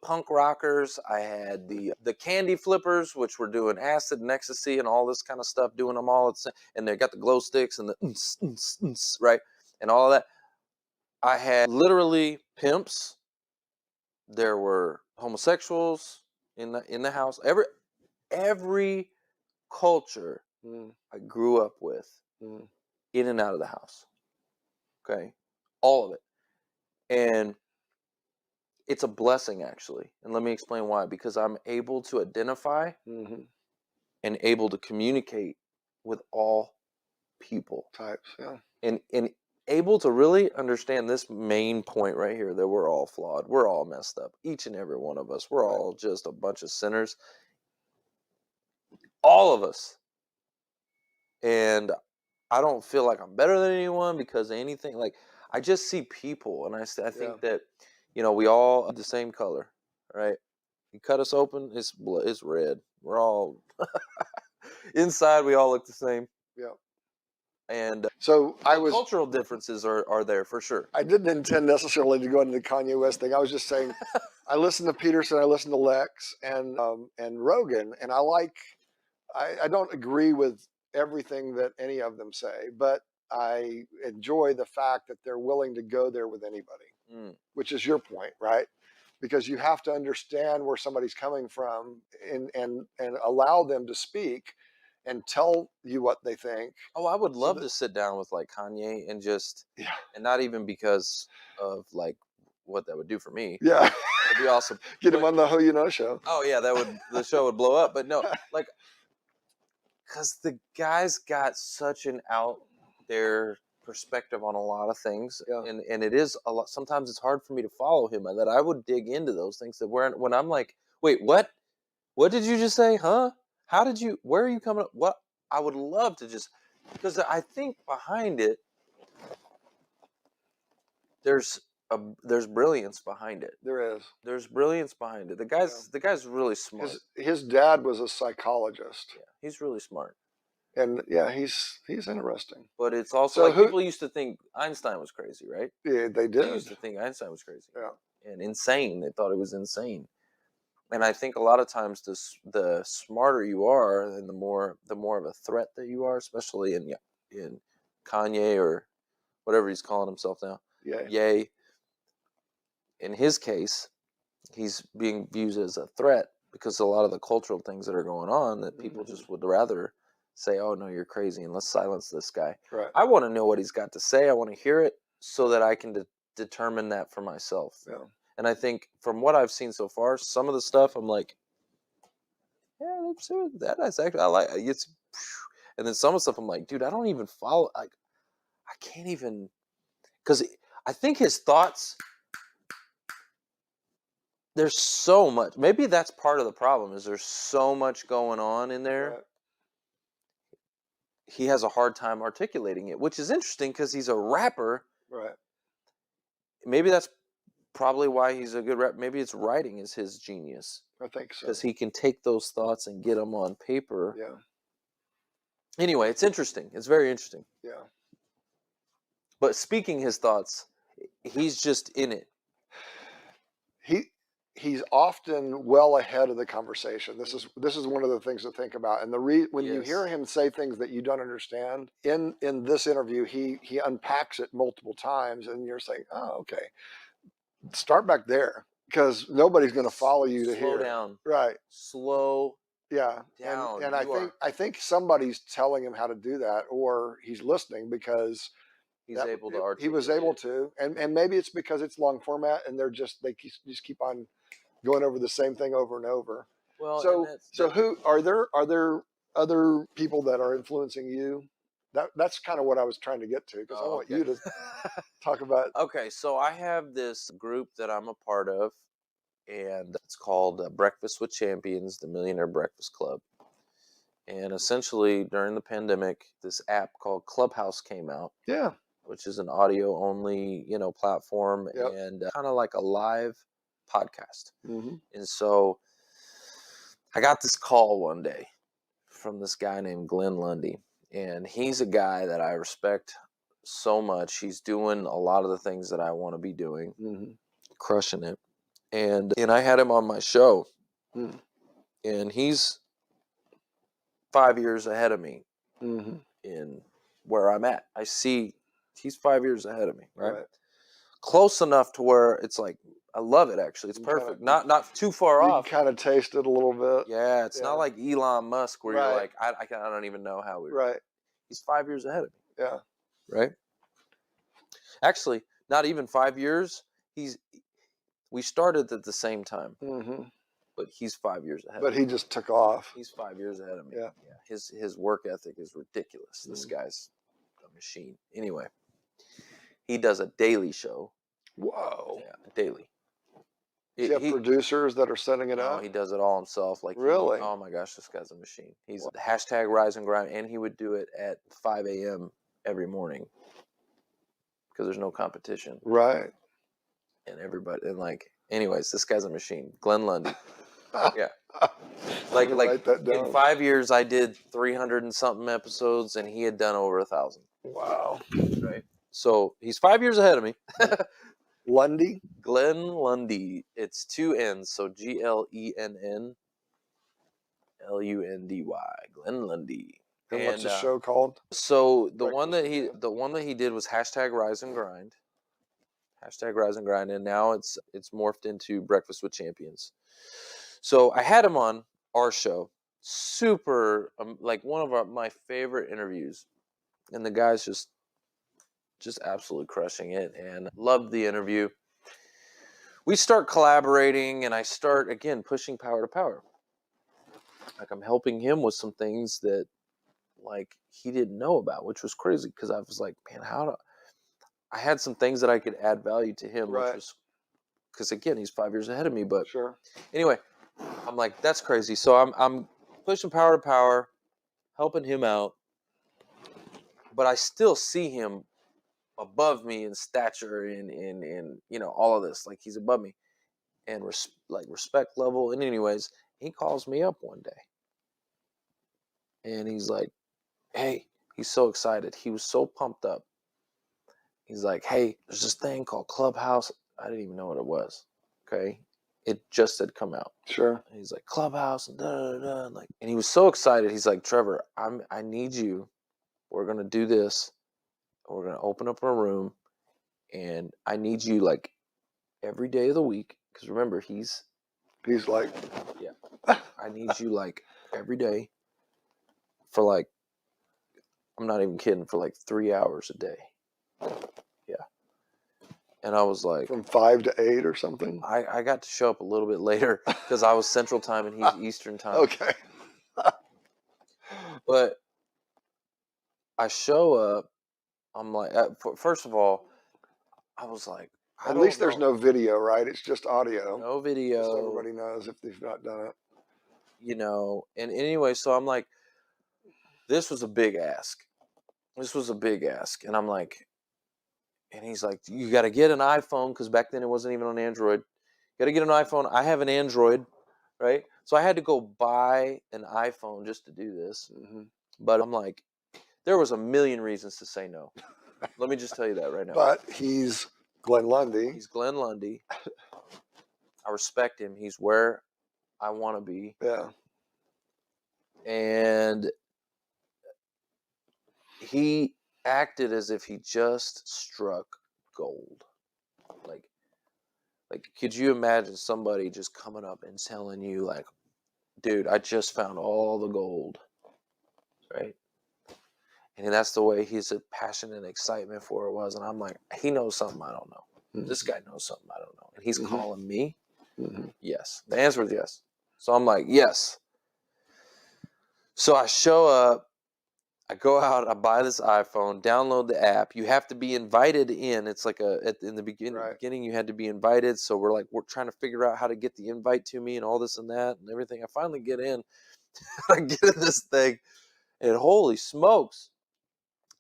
punk rockers. I had the candy flippers, which were doing acid and ecstasy and all this kind of stuff, doing them all at the same. And they got the glow sticks and the right, and all of that. I had literally pimps. There were homosexuals in the house. Every culture I grew up with, in and out of the house. Okay, all of it, and it's a blessing, actually. And let me explain why. Because I'm able to identify and able to communicate with all people Types. Yeah. and able to really understand this main point right here, that we're all flawed, we're all messed up, each and every one of us. We're all just a bunch of sinners, all of us. And I don't feel like I'm better than anyone because of anything. Like, I just see people, and I think that, we all are the same color, right? You cut us open, it's red. We're all inside. We all look the same. Yeah. And so cultural differences are there for sure. I didn't intend necessarily to go into the Kanye West thing. I was just saying, I listened to Peterson, I listened to Lex and Rogan, and I don't agree with everything that any of them say, but I enjoy the fact that they're willing to go there with anybody, which is your point, right? Because you have to understand where somebody's coming from and allow them to speak and tell you what they think. Oh, I would love to sit down with like Kanye and just, and not even because of like what that would do for me. Yeah. It'd be awesome. Get him on the Who You Know show. Oh yeah, the show would blow up. But no, like, because the guy's got such an out there perspective on a lot of things, and it is a lot. Sometimes it's hard for me to follow him, and that I would dig into those things that when I'm like, wait, what did you just say? Huh? How did you? Where are you coming up? What? I would love to just, because I think behind it, there's brilliance behind it. There is. There's brilliance behind it. The guy's really smart. His dad was a psychologist. Yeah, he's really smart. And yeah, he's interesting. But it's also people used to think Einstein was crazy, right? Yeah, they did. They used to think Einstein was crazy. Yeah. And insane. They thought it was insane. And I think a lot of times the smarter you are, and the more of a threat that you are, especially in Kanye or whatever he's calling himself now. Yay. In his case, he's being viewed as a threat because a lot of the cultural things that are going on that people just would rather say, oh no, you're crazy, and let's silence this guy. Right. I want to know what he's got to say. I want to hear it. so that I can determine that for myself. Yeah. And I think from what I've seen so far, some of the stuff I'm like, yeah, let's do it. That's actually, I like it's. And then some of the stuff I'm like, dude, I don't even follow. I can't even, because I think his thoughts. There's so much. Maybe that's part of the problem. Is there's so much going on in there. Right. He has a hard time articulating it, which is interesting because he's a rapper. Right. Maybe that's probably why he's a good rapper. Maybe it's writing is his genius. I think so. Because he can take those thoughts and get them on paper. Yeah. Anyway, it's interesting. It's very interesting. Yeah. But speaking his thoughts, he's just in it. He's often well ahead of the conversation. This is one of the things to think about. And when you hear him say things that you don't understand in this interview, he unpacks it multiple times, and you're saying, "Oh, okay, start back there," because nobody's going to follow you to Slow hear. down. Right. Slow. Yeah. Down. And I think somebody's telling him how to do that, or he's listening because he's able to articulate. He was able to, and maybe it's because it's long format, and they just keep on going over the same thing over and over. Well, so who are there other people that are influencing you? That's kind of what I was trying to get to, because I want you to talk about. Okay, so I have this group that I'm a part of, and it's called Breakfast with Champions, the Millionaire Breakfast Club. And essentially, during the pandemic, this app called Clubhouse came out. Yeah. Which is an audio only, platform, and kind of like a live podcast. Mm-hmm. And so I got this call one day from this guy named Glenn Lundy, and he's a guy that I respect so much. He's doing a lot of the things that I want to be doing, crushing it. And I had him on my show, and he's 5 years ahead of me in where I'm at. I see he's 5 years ahead of me, right? Close enough to where it's like, I love it, actually. It's perfect. Not too far off. You can kind of taste it a little bit. Yeah, it's not like Elon Musk where you're like, I don't even know how we. Right. He's 5 years ahead of me. Yeah. Right. Actually, not even 5 years. We started at the same time. But he's 5 years ahead. But he just took off. He's 5 years ahead of me. Yeah. His work ethic is ridiculous. This guy's a machine. Anyway, he does a daily show. Whoa. Yeah, daily. Does he have producers that are setting it up? No, he does it all himself. Like, really? Oh my gosh, this guy's a machine. He's hashtag rise and grind, and he would do it at 5 a.m. every morning because there's no competition. Right. And everybody, and anyways, this guy's a machine. Glenn Lundy. Yeah. Like in 5 years, I did 300 and something episodes, and he had done over 1,000. Wow. Right. So he's 5 years ahead of me. Lundy? Glenn Lundy. It's 2 N's, so GLENN LUNDY. Glenn Lundy. And what's the show called? So the one that he did was hashtag rise and grind. Hashtag rise and grind, and now it's morphed into Breakfast with Champions. So I had him on our show. Super, one of my favorite interviews, and the guy's just absolutely crushing it, and loved the interview. We start collaborating, and I start again pushing power to power. Like, I'm helping him with some things that he didn't know about, which was crazy, because I was like, man, I had some things that I could add value to him, which was, because again, he's 5 years ahead of me. But anyway, I'm like, that's crazy. So I'm pushing power to power, helping him out, but I still see him above me in stature, in all of this. Like, he's above me, and respect level. And anyways, he calls me up one day, and he's like, hey, he's so excited. He was so pumped up. He's like, hey, there's this thing called Clubhouse. I didn't even know what it was. Okay. It just had come out. Sure. And he's like, Clubhouse, and and he was so excited. He's like, Trevor, I need you. We're gonna do this. We're gonna open up a room, and I need you every day of the week. Because remember, he's like, yeah. I need you every day for I'm not even kidding, for 3 hours a day. Yeah. And I was like, From 5 to 8 or something? I got to show up a little bit later because I was Central Time and he's Eastern Time. Okay. But I show up. I'm like, first of all, I was like, At least there's no video, right? It's just audio. no video. Just so everybody knows if they've not done it. You know, and anyway, so I'm like, this was a big ask. This was a big ask. And I'm like, and he's like, you got to get an iPhone, because back then it wasn't even on Android. Got to get an iPhone. I have an Android, right? So I had to go buy an iPhone just to do this. Mm-hmm. But I'm like, there was a million reasons to say no. Let me just tell you that right now. But he's Glenn Lundy. He's Glenn Lundy. I respect him. He's where I want to be. Yeah. And he acted as if he just struck gold. Like, could you imagine somebody just coming up and telling you, like, dude, I just found all the gold, right? And that's the way his passion and excitement for it was. And I'm like, he knows something I don't know. Mm-hmm. This guy knows something I don't know. And he's calling me? Mm-hmm. Yes. The answer is yes. So I'm like, yes. So I show up. I go out, I buy this iPhone, download the app. You have to be invited in. It's like in the beginning, you had to be invited. So we're trying to figure out how to get the invite to me and all this and that and everything. I finally get in. I get in this thing, and holy smokes.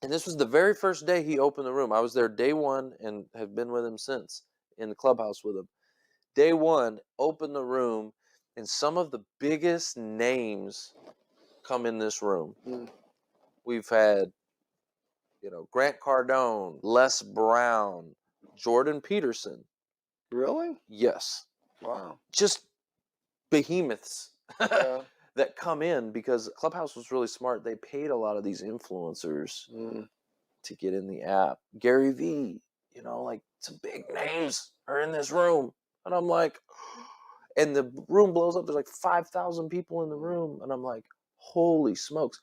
And this was the very first day he opened the room. I was there day one and have been with him since, in the clubhouse with him. Day one, opened the room, and some of the biggest names come in this room. Mm. We've had, Grant Cardone, Les Brown, Jordan Peterson. Really? Yes. Wow. Just behemoths Yeah. that come in, because Clubhouse was really smart. They paid a lot of these influencers to get in the app. Gary Vee, some big names are in this room. And I'm like, and the room blows up. There's like 5,000 people in the room. And I'm like, holy smokes.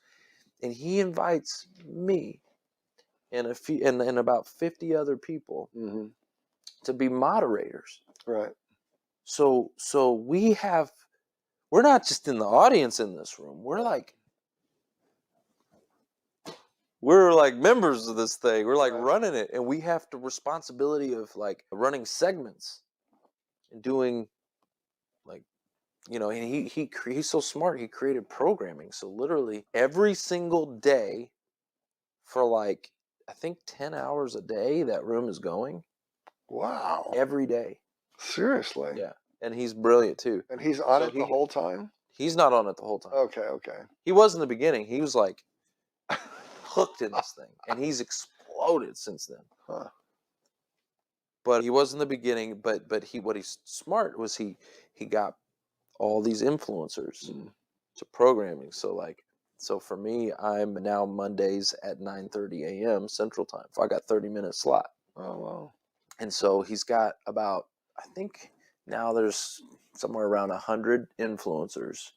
And he invites me and about 50 other people to be moderators. Right. So we're not just in the audience in this room. We're like members of this thing. We're like running it, and we have the responsibility of like running segments and doing and he's so smart. He created programming. So literally every single day for I think 10 hours a day, that room is going. Wow. Every day. Seriously? Yeah. And he's brilliant too. And he's on it the whole time? He's not on it the whole time. Okay. He was in the beginning. He was like hooked in this thing. And he's exploded since then. Huh. But he was in the beginning, but what he's smart was he got all these influencers to programming. So for me, I'm now Mondays at 9:30 a.m. Central Time. So I got 30-minute slot. Oh, wow. And so he's got about, I think now there's somewhere around 100 influencers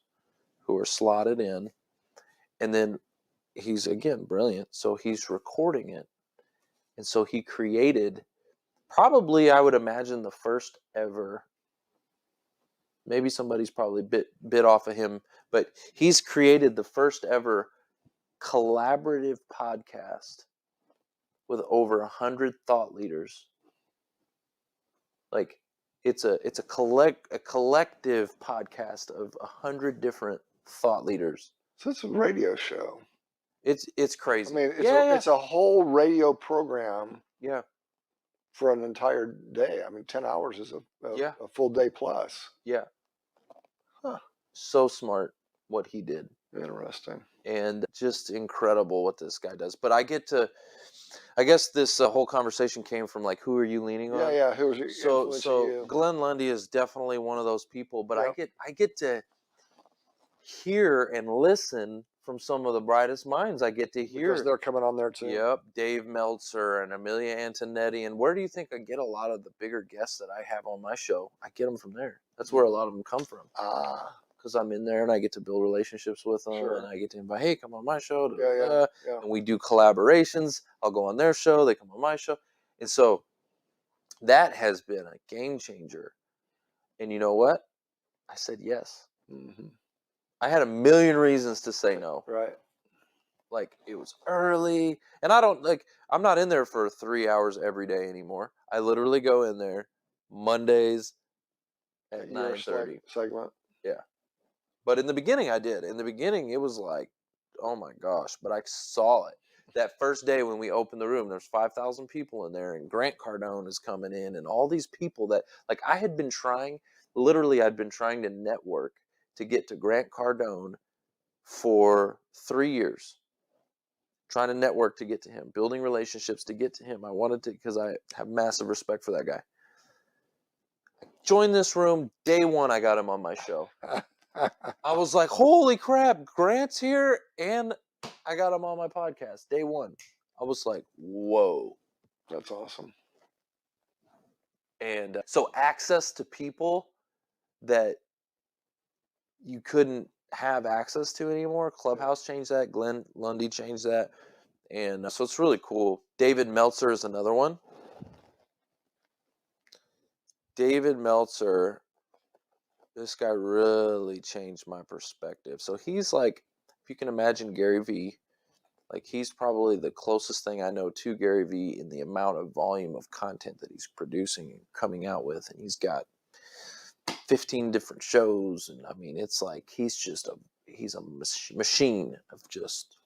who are slotted in. And then he's, again, brilliant. So he's recording it. And so he created probably, I would imagine, the first ever, maybe somebody's probably bit off of him, but he's created the first ever collaborative podcast with over 100 thought leaders. Like it's a collective podcast of 100 different thought leaders. So it's a radio show. It's crazy. I mean, it's a whole radio program. Yeah. For an entire day. I mean, 10 hours is a full day plus. Yeah. Huh. So smart what he did. Interesting. And just incredible what this guy does. But I guess this whole conversation came from who are you leaning on? Yeah. Who's influencing you? Glenn Lundy is definitely one of those people. But I get to hear and listen from some of the brightest minds. I get to hear because they're coming on there too. Yep, Dave Meltzer and Amelia Antonetti. And where do you think I get a lot of the bigger guests that I have on my show? I get them from there. That's where a lot of them come from. Because I'm in there and I get to build relationships with them, and I get to invite, hey, come on my show. And we do collaborations. I'll go on their show. They come on my show. And so That has been a game changer. And you know what? I said yes. Mm-hmm. I had a million reasons to say no. Right. Like, it was early, and I'm not in there for 3 hours every day anymore. I literally go in there Mondays at Your 9:30. segment. Yeah. But in the beginning I did. In the beginning it was like, oh my gosh, but I saw it. That first day when we opened the room, there's 5,000 people in there, and Grant Cardone is coming in, and all these people that, like, I'd been trying to network to get to Grant Cardone for 3 years. Trying to network to get to him, building relationships to get to him. I wanted to, because I have massive respect for that guy. Joined this room, day one, I got him on my show. I was like, holy crap, Grant's here, and I got him on my podcast, day one. I was like, whoa. That's awesome. And so access to people that you couldn't have access to anymore. Clubhouse changed that. Glenn Lundy changed that. And so it's really cool. David Meltzer is another one. David Meltzer, this guy really changed my perspective. So he's like, if you can imagine Gary Vee, like, he's probably the closest thing I know to Gary Vee in the amount of volume of content that he's producing and coming out with. And he's got 15 different shows. And I mean, it's like, he's a machine of just,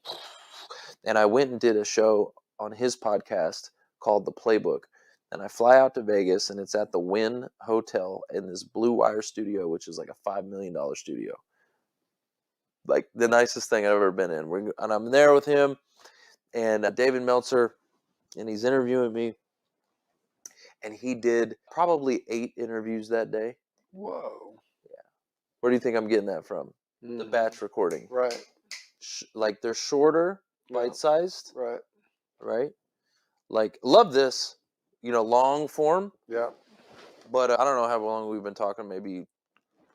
and I went and did a show on his podcast called The Playbook. And I fly out to Vegas, and it's at the Wynn Hotel in this Blue Wire studio, which is like a $5 million studio. Like, the nicest thing I've ever been in. And I'm there with him and David Meltzer, and he's interviewing me. And he did probably 8 interviews that day. Whoa. Yeah. Where do you think I'm getting that from? The batch recording. Right. Like, they're shorter, bite-sized. Right. Right? Like, love this, long form. Yeah. But I don't know how long we've been talking, maybe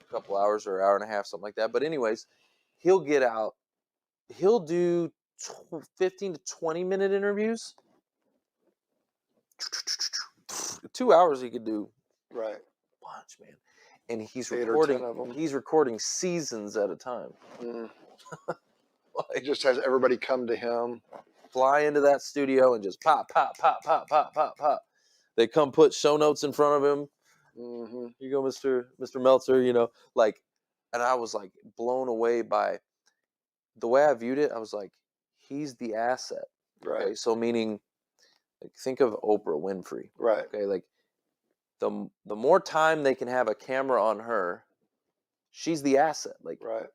a couple hours or an hour and a half, something like that. But anyways, he'll do 15 to 20-minute interviews. 2 hours he could do. Right. Bunch, man. And he's 8 or 10 of them. He's recording seasons at a time. He just has everybody come to him. Fly into that studio and just pop, pop, pop, pop, pop, pop, pop. They come put show notes in front of him. Mm-hmm. Here you go, Mr. Meltzer, and I was like blown away by the way I viewed it. I was like, he's the asset. Right. Okay, so meaning, like, think of Oprah Winfrey. Right. Okay, like, the more time they can have a camera on her, she's the asset. Like, right.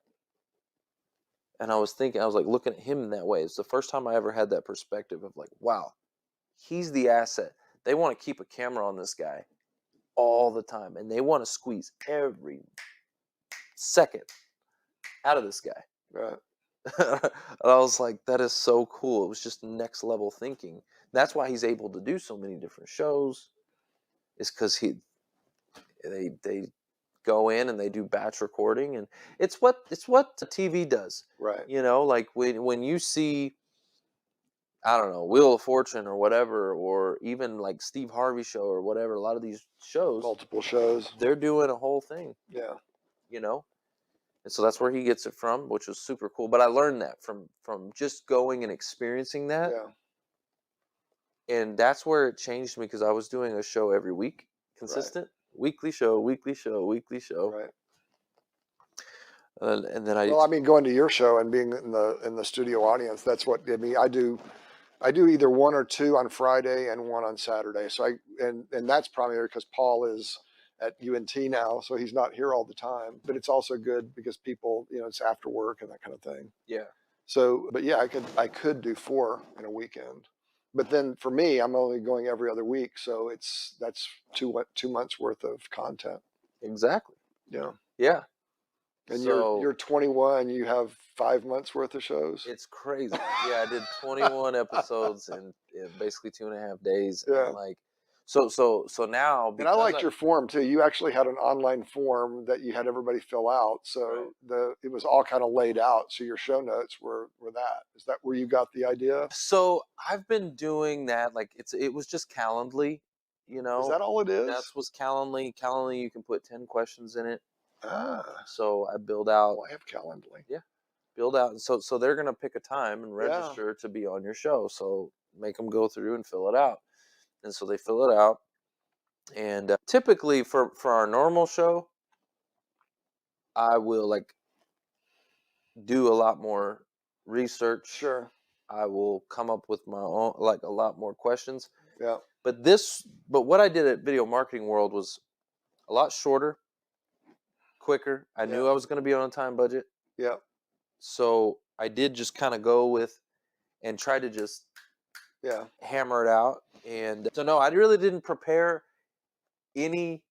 And I was like, looking at him in that way. It's the first time I ever had that perspective of like, wow, he's the asset. They want to keep a camera on this guy all the time, and they want to squeeze every second out of this guy. Right. And I was like, that is so cool. It was just next level thinking. That's why he's able to do so many different shows. Is because they go in and they do batch recording, and it's what TV does. Right. Like when you see, I don't know, Wheel of Fortune or whatever, or even like Steve Harvey show or whatever, a lot of these shows, multiple shows, they're doing a whole thing. Yeah. And so that's where he gets it from, which was super cool. But I learned that from just going and experiencing that. Yeah. And that's where it changed me, because I was doing a show every week, consistent. Right. Weekly show. Right. And then going to your show and being in the studio audience, that's what I mean. I do either 1 or 2 on Friday and 1 on Saturday. So and that's primarily because Paul is at UNT now, so he's not here all the time. But it's also good because people, it's after work and that kind of thing. Yeah. So, but yeah, I could do 4 in a weekend. But then for me, I'm only going every other week, so that's 2 months worth of content. Exactly. Yeah. Yeah. And you're 21. You have 5 months worth of shows. It's crazy. Yeah, I did 21 episodes in basically 2.5 days. Yeah. And like, so now. And I liked your form too. You actually had an online form that you had everybody fill out. So right. It was all kind of laid out. So your show notes were that. Is that where you got the idea? So I've been doing that. Like it was just Calendly. you know. Is that all it is? That's what's Calendly. Calendly, you can put 10 questions in it. Ah, So I build out. well, I have Calendly. Yeah, build out. So they're gonna pick a time and Yeah. register to be on your show. So make them go through and fill it out. And so they fill it out. And typically for our normal show, I will like do a lot more research. Sure. I will come up with my own, like a lot more questions. Yeah. But what I did at Video Marketing World was a lot shorter, quicker. I knew I was going to be on a time budget. Yeah. So I did just kind of go with and try to just hammer it out. And so, no, I really didn't prepare any.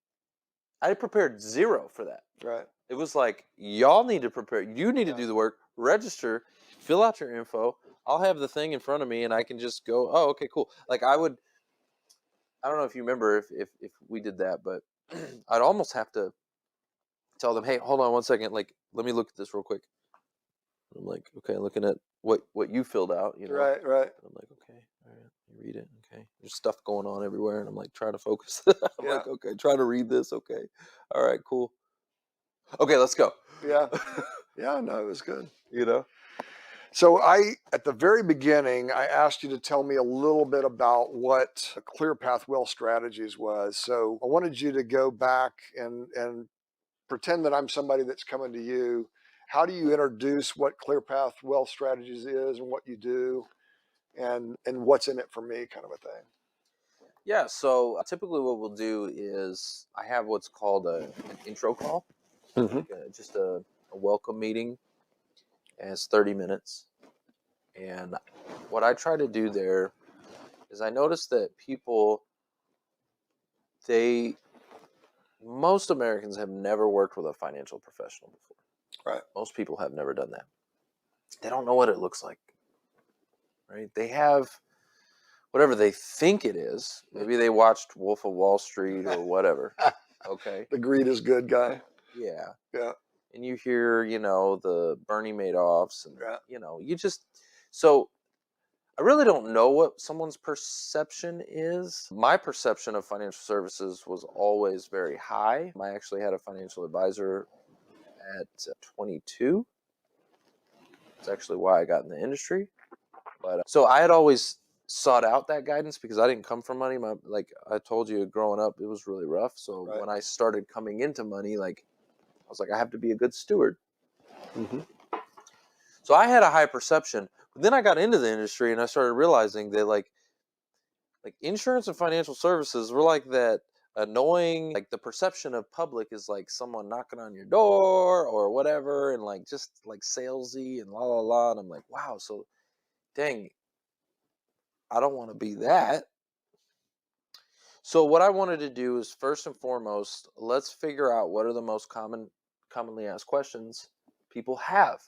I prepared zero for that. Right. It was like, y'all need to prepare. You need to do the work, register, fill out your info. I'll have the thing in front of me and I can just go, oh, okay, cool. Like I don't know if you remember if we did that, but I'd almost have to tell them, hey, hold on one second. Like, let me look at this real quick. I'm like, okay, looking at what you filled out, you know. Right. I'm like, okay, all right, you read it, okay. There's stuff going on everywhere, and I'm like trying to focus. I'm like, okay, trying to read this, okay. All right, cool. Okay, let's go. Yeah. Yeah, no, it was good. You know? So at the very beginning, I asked you to tell me a little bit about what a Clear Path Well Strategies was. So I wanted you to go back and pretend that I'm somebody that's coming to you. How do you introduce what Clear Path Well Strategies is and what you do and what's in it for me, kind of a thing? Yeah, so typically what we'll do is I have what's called an intro call, just a welcome meeting, and it's 30 minutes. And what I try to do there is I notice that most Americans have never worked with a financial professional before. Right. Most people have never done that. They don't know what it looks like, right? They have whatever they think it is. Maybe they watched Wolf of Wall Street or whatever. Okay. The greed is good guy. Yeah. Yeah. And you hear, the Bernie Madoffs and, so I really don't know what someone's perception is. My perception of financial services was always very high. I actually had a financial advisor at 22. That's actually why I got in the industry. But so I had always sought out that guidance because I didn't come from money. Like I told you, growing up, it was really rough. So when I started coming into money, like I was like, I have to be a good steward. So I had a high perception. But then I got into the industry and I started realizing that like insurance and financial services were like that annoying, like the perception of public is like someone knocking on your door or whatever, and like just like salesy and la la la. And I'm like, wow, so dang, I don't want to be that. So what I wanted to do is first and foremost, let's figure out what are the most commonly asked questions people have.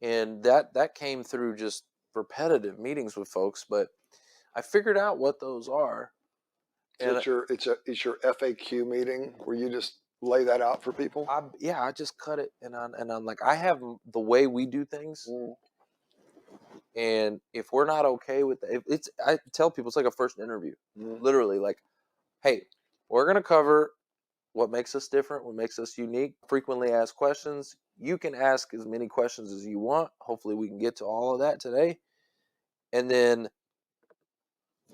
And that came through just repetitive meetings with folks, but I figured out what those are. And it's your FAQ meeting where you just lay that out for people. I just cut it and I'm like, I have the way we do things, and if we're not okay with it, I tell people it's like a first interview, literally. Like, hey, we're gonna cover what makes us different, what makes us unique, frequently asked questions. You can ask as many questions as you want. Hopefully, we can get to all of that today, and then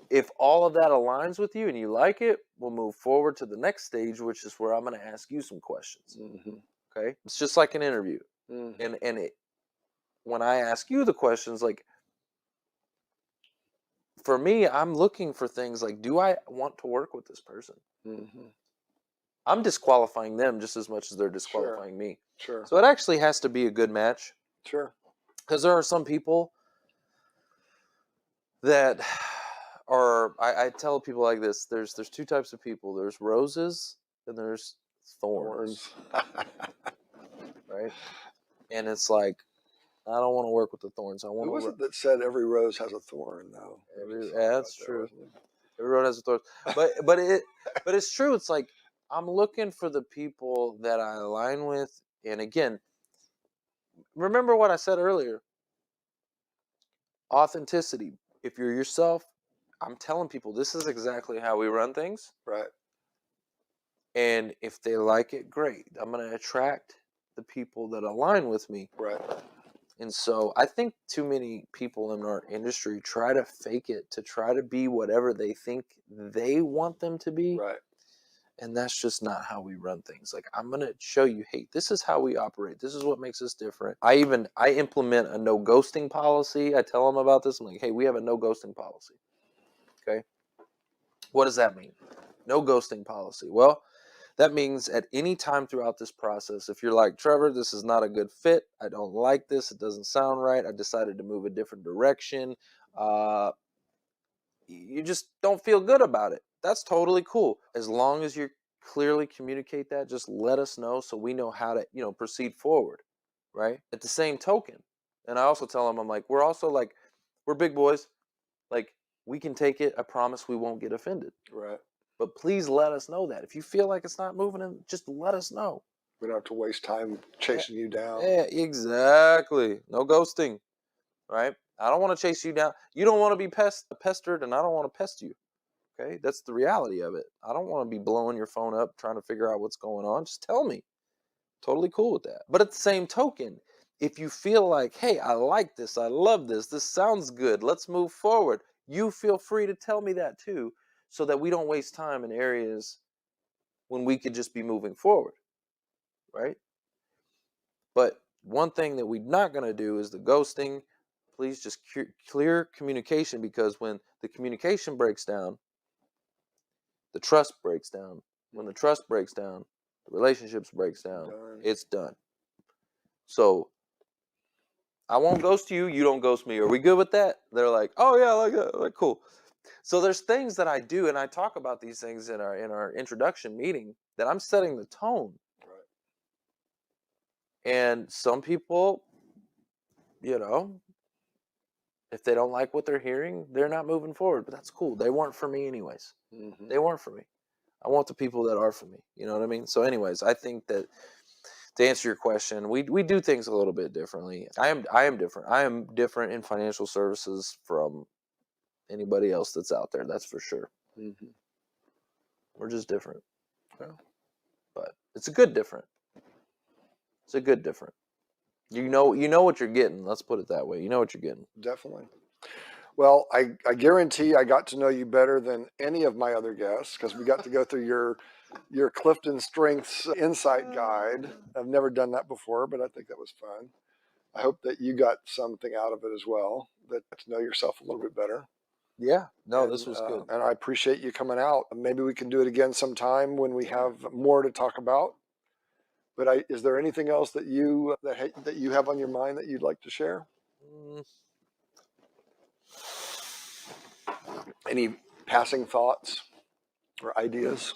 if all of that aligns with you and you like it, we'll move forward to the next stage, which is where I'm going to ask you some questions. Okay, it's just like an interview, and when I ask you the questions, like for me, I'm looking for things like, do I want to work with this person? I'm disqualifying them just as much as they're disqualifying me. Sure. So it actually has to be a good match. Sure. Because there are some people that are, I tell people like this, there's two types of people. There's roses and there's thorns. Right? And it's like, I don't want to work with the thorns. I want Who to was it that said every rose has a thorn, though? Yeah, that's true. Every road has a thorn. But it's true. It's like, I'm looking for the people that I align with. And again, remember what I said earlier. Authenticity. If you're yourself, I'm telling people this is exactly how we run things. Right. And if they like it, great. I'm going to attract the people that align with me. Right. And so I think too many people in our industry try to fake it to try to be whatever they think they want them to be. Right. And that's just not how we run things. Like, I'm going to show you, hey, this is how we operate. This is what makes us different. I implement a no ghosting policy. I tell them about this. I'm like, hey, we have a no ghosting policy. Okay. What does that mean? No ghosting policy. Well, that means at any time throughout this process, if you're like, Trevor, this is not a good fit. I don't like this. It doesn't sound right. I decided to move a different direction. You just don't feel good about it. That's totally cool. As long as you clearly communicate that, just let us know so we know how to, proceed forward, right? At the same token, and I also tell them, I'm like, we're big boys. Like, we can take it. I promise we won't get offended. Right. But please let us know that. If you feel like it's not moving, just let us know. We don't have to waste time chasing you down. Yeah, exactly. No ghosting, right? I don't want to chase you down. You don't want to be pestered, and I don't want to pest you. Okay, that's the reality of it. I don't want to be blowing your phone up trying to figure out what's going on. Just tell me. Totally cool with that. But at the same token, if you feel like, hey, I like this, I love this, this sounds good, let's move forward, you feel free to tell me that too, so that we don't waste time in areas when we could just be moving forward, right? But one thing that we're not going to do is the ghosting. Please just clear communication, because when the communication breaks down, the trust breaks down. When the trust breaks down, the relationships breaks down. Done. It's done. So I won't ghost you. You don't ghost me. Are we good with that? They're like, oh yeah, like that. Like, cool. So there's things that I do, and I talk about these things in our introduction meeting, that I'm setting the tone. Right. And some people, if they don't like what they're hearing, they're not moving forward. But that's cool. They weren't for me anyways. Mm-hmm. They weren't for me. I want the people that are for me. You know what I mean? So anyways, I think that to answer your question, we do things a little bit differently. I am different. I am different in financial services from anybody else that's out there. That's for sure. Mm-hmm. We're just different. Yeah. But it's a good different. It's a good different. You know what you're getting. Let's put it that way. You know what you're getting. Definitely. Well, I guarantee I got to know you better than any of my other guests, because we got to go through your Clifton Strengths Insight Guide. I've never done that before, but I think that was fun. I hope that you got something out of it as well, that to know yourself a little bit better. Yeah. No, this was good. And I appreciate you coming out. Maybe we can do it again sometime when we have more to talk about. But is there anything else that you have on your mind that you'd like to share? Any passing thoughts or ideas?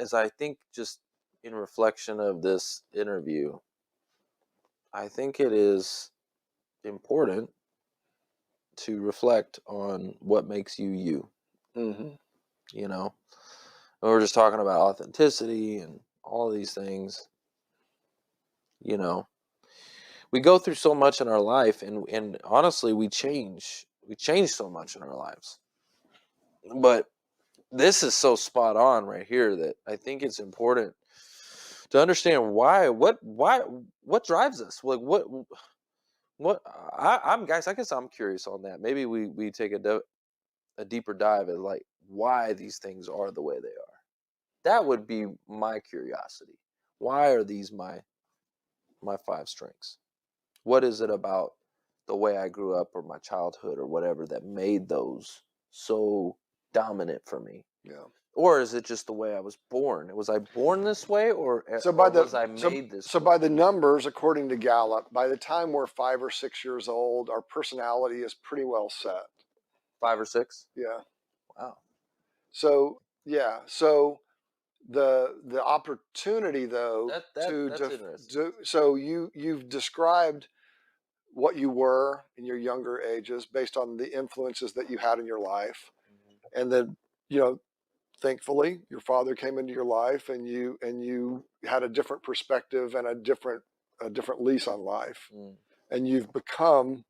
As I think, just in reflection of this interview, I think it is important to reflect on what makes you you. Mm-hmm. We were just talking about authenticity and all of these things. We go through so much in our life, and honestly, we change so much in our lives. But this is so spot on right here that I think it's important to understand what drives us. Like I'm guys, I guess I'm curious on that. Maybe we take a deeper dive at like why these things are the way they are. That would be my curiosity. Why are these my 5 strengths? What is it about the way I grew up or my childhood or whatever that made those so dominant for me? Yeah. Or is it just the way I was born? Was I born this way, or was I made this way? So by the numbers, according to Gallup, by the time we're 5 or 6 years old, our personality is pretty well set. 5 or 6? Yeah. Wow. So yeah. So the opportunity though That's interesting. so you've described what you were in your younger ages based on the influences that you had in your life, and then thankfully your father came into your life, and you had a different perspective and a different lease on life, and you've become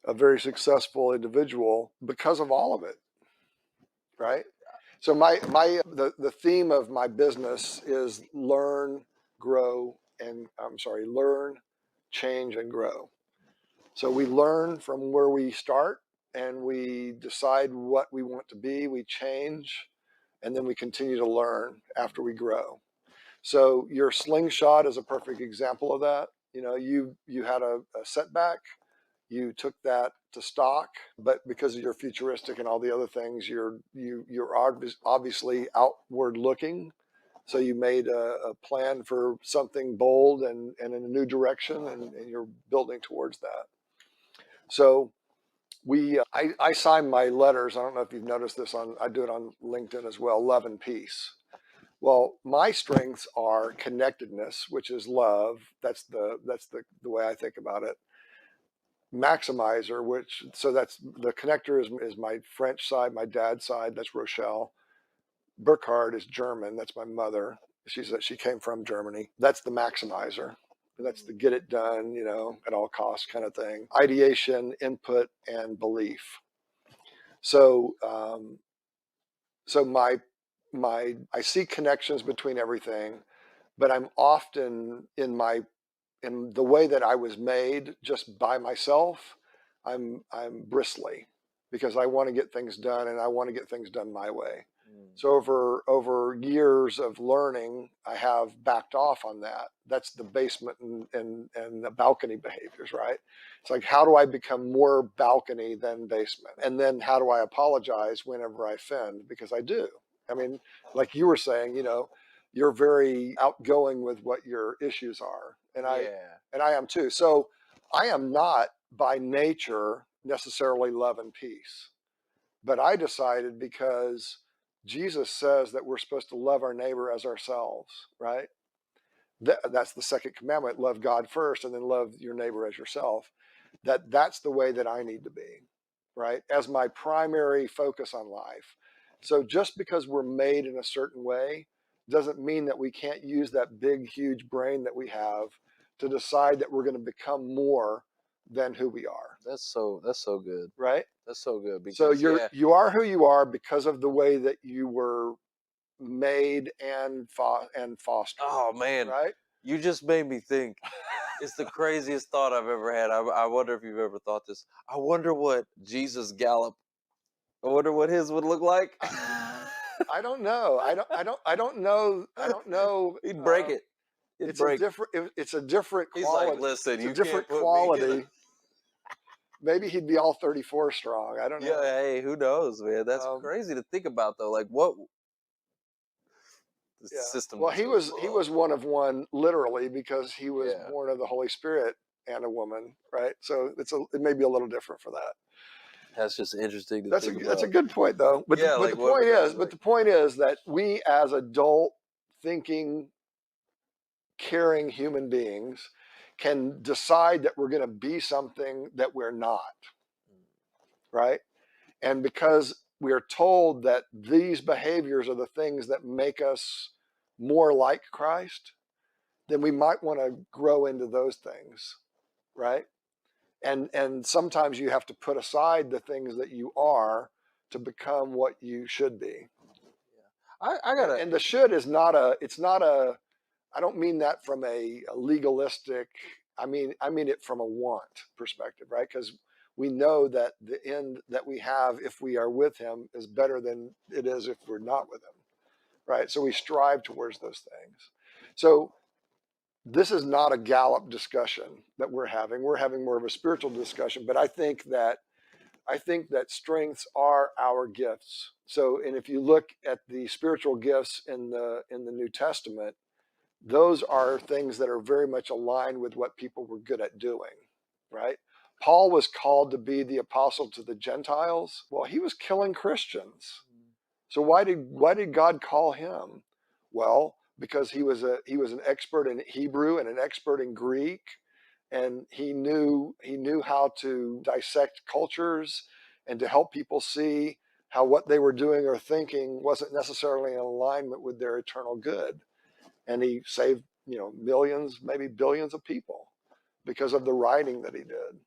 a very successful individual because of all of it, right? So the theme of my business is learn, change, and grow. So we learn from where we start, and we decide what we want to be, we change, and then we continue to learn after we grow. So your slingshot is a perfect example of that. You know, you had a setback, you took that to stock, but because you're futuristic and all the other things, you're obviously outward looking. So you made a plan for something bold and in a new direction, and you're building towards that. So I sign my letters. I don't know if you've noticed this I do it on LinkedIn as well, love and peace. Well, my strengths are connectedness, which is love. That's the way I think about it. Maximizer, so that's the connector is my French side, my dad's side. That's Rochelle. Burkhardt is German. That's my mother. She came from Germany. That's the maximizer. That's the get it done, you know, at all costs kind of thing. Ideation, input, and belief. So, I see connections between everything, but I'm often in the way that I was made just by myself. I'm bristly because I want to get things done, and I want to get things done my way. So over years of learning, I have backed off on that. That's the basement and the balcony behaviors, right? It's like, how do I become more balcony than basement? And then how do I apologize whenever I offend? Because I do. I mean, like you were saying, you know, you're very outgoing with what your issues are. And I am too. So I am not by nature necessarily love and peace. But I decided, because Jesus says that we're supposed to love our neighbor as ourselves, right? That's the second commandment, love God first and then love your neighbor as yourself. That's the way that I need to be, right? As my primary focus on life. So just because we're made in a certain way doesn't mean that we can't use that big, huge brain that we have to decide that we're going to become more than who we are. That's so good. Right? That's so good. Because, so you are who you are because of the way that you were made and fostered. Oh man, right? You just made me think. It's the craziest thought I've ever had. I wonder if you've ever thought this. I wonder what Jesus Gallup. I wonder what his would look like. I don't know. I don't know. He'd break it. It's a different quality. He's like, listen, it's you a different can't put quality. me in Maybe he'd be all 34 strong. I don't know. Yeah, hey, who knows, man? That's crazy to think about, though. Like, what? The system. Well, he was one of one, literally, because he was born of the Holy Spirit and a woman, right? So it may be a little different for that. That's just interesting to think about. That's a good point, though. But the point is that we, as adult, thinking, caring human beings, can decide that we're going to be something that we're not, right? And because we are told that these behaviors are the things that make us more like Christ, then we might want to grow into those things, right? And sometimes you have to put aside the things that you are to become what you should be. And the should is not I don't mean that from a legalistic, I mean it from a want perspective, right? Because we know that the end that we have if we are with him is better than it is if we're not with him, right? So we strive towards those things. So this is not a Gallup discussion that we're having. We're having more of a spiritual discussion, but I think that strengths are our gifts. So, and if you look at the spiritual gifts in the New Testament, those are things that are very much aligned with what people were good at doing, right? Paul was called to be the apostle to the Gentiles. Well, he was killing Christians. So why did God call him? Well, because he was an expert in Hebrew and an expert in Greek, and he knew how to dissect cultures and to help people see how what they were doing or thinking wasn't necessarily in alignment with their eternal good. And he saved, millions, maybe billions of people because of the writing that he did.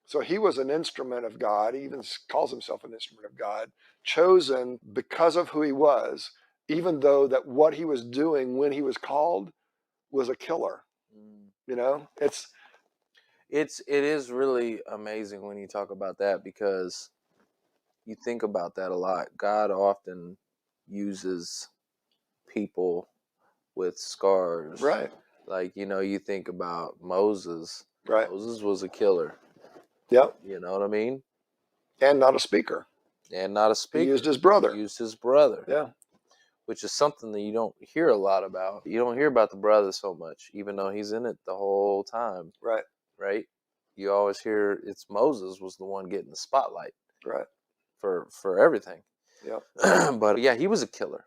So he was an instrument of God. He even calls himself an instrument of God, chosen because of who he was, even though that what he was doing when he was called was a killer. You know, it is really amazing when you talk about that, because you think about that a lot. God often uses people with scars. right, Like, you think about Moses. right, Moses was a killer. yep, You know what I mean? and not a speaker. And not a speaker. He used his brother. Used his brother. Yeah, Which is something that you don't hear a lot about. You don't hear about the brother so much, even though he's in it the whole time. right, Right? You always hear it's Moses was the one getting the spotlight. right, For everything. yeah. But yeah, he was a killer.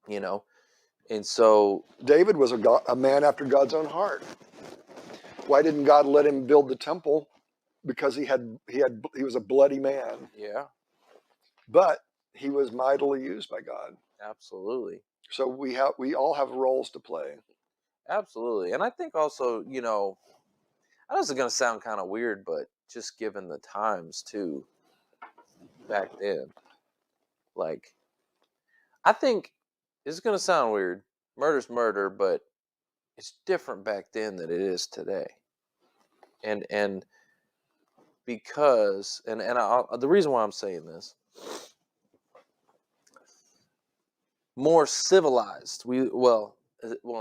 And so David was a man after God's own heart. Why didn't God let him build the temple? Because he was a bloody man. yeah, But he was mightily used by God. absolutely. So we all have roles to play. Absolutely. And I think also, I know this is going to sound kind of weird, but just given the times too, back then, like, I think it's going to sound weird. Murder's murder, but it's different back then than it is today. And because, the reason why I'm saying this, more civilized. In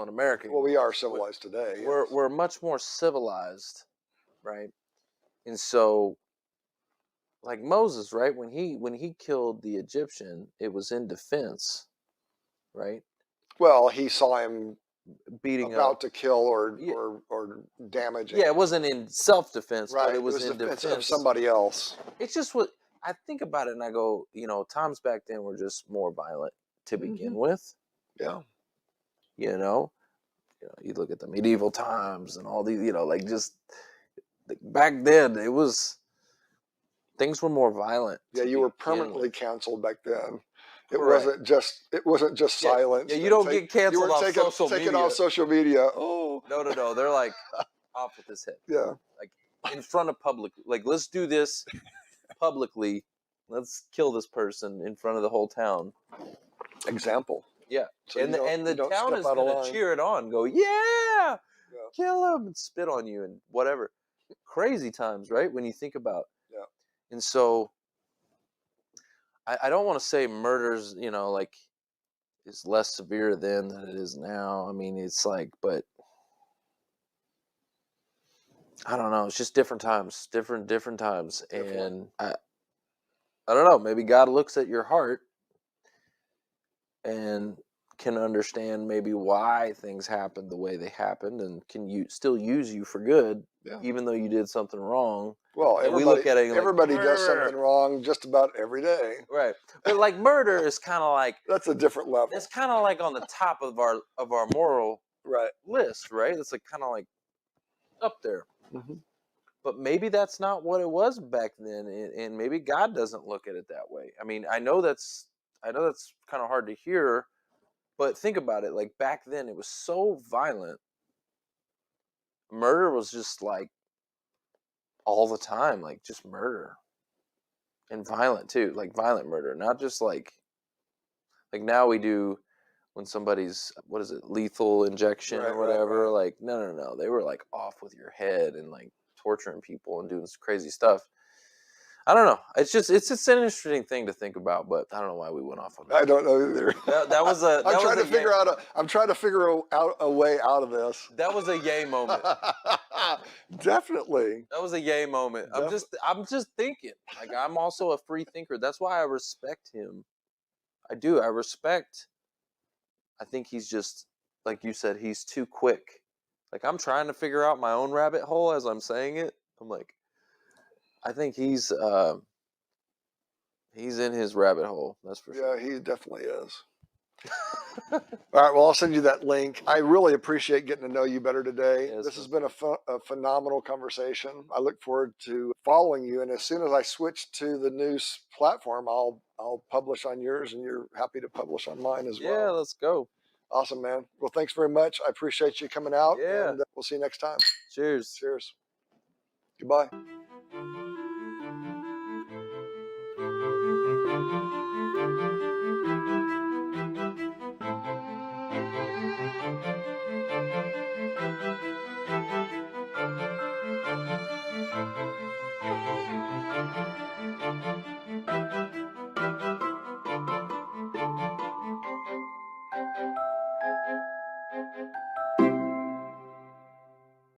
America, Well, we are civilized today. Yes. we're much more civilized, right? And so, like Moses, right? When he killed the Egyptian, it was in defense, right? Well, he saw him Beating about up to kill or Yeah. or damage. Yeah, it wasn't in self-defense, right. but it was in defense defense of somebody else. It's just what I think about it, and I go, times back then were just more violent to begin with. Yeah. You know, you look at the medieval times and all these, like just back then, things were more violent. Yeah, to you were begin permanently with. canceled back then. It Correct. wasn't just Yeah, silence. Yeah, you don't get canceled You off weren't social taken media. off social media. Oh. No. They're like off with his head. Yeah. Like in front of public. Like, let's do this publicly. Let's kill this person in front of the whole town. Example. Yeah. So and the town is going to cheer it on. Go, yeah, kill him, and spit on you and whatever. Crazy times, right? When you think about. Yeah. And so I don't want to say murder's, like, is less severe then than it is now. I mean, it's like, but I don't know. It's just different times, different times. Definitely. And I don't know. Maybe God looks at your heart and can understand maybe why things happened the way they happened, and can still use you for good, even though you did something wrong. Well, we look at it like, everybody does something wrong just about every day. Right. But like murder is kind of like that's a different level. It's kind of like on the top of our moral list, right? It's like kind of like up there. But maybe that's not what it was back then, and maybe God doesn't look at it that way. I mean, I know that's kind of hard to hear, but think about it. Like back then, it was so violent. Murder was just like all the time, like just murder, and violent too, like violent murder, not just like now we do when somebody's lethal injection or whatever. Right. Like no, they were like off with your head and like torturing people and doing this crazy stuff. I don't know. It's just an interesting thing to think about, but I don't know why we went off on that. I don't know either. That was a. I'm trying to figure out a way out of this. That was a yay moment. Definitely. That was a yay moment. I'm just thinking. Like, I'm also a free thinker. That's why I respect him. I do. I think he's just, like you said, he's too quick. Like, I'm trying to figure out my own rabbit hole as I'm saying it. I'm like, I think he's in his rabbit hole. That's for sure. Yeah, he definitely is. All right, well, I'll send you that link. I really appreciate getting to know you better today. This has been a phenomenal conversation. I look forward to following you, and as soon as I switch to the news platform, I'll publish on yours, and you're happy to publish on mine as well. Yeah, let's go. Awesome, man. Well, thanks very much. I appreciate you coming out, and we'll see you next time. Cheers. Cheers. Goodbye. Thank you.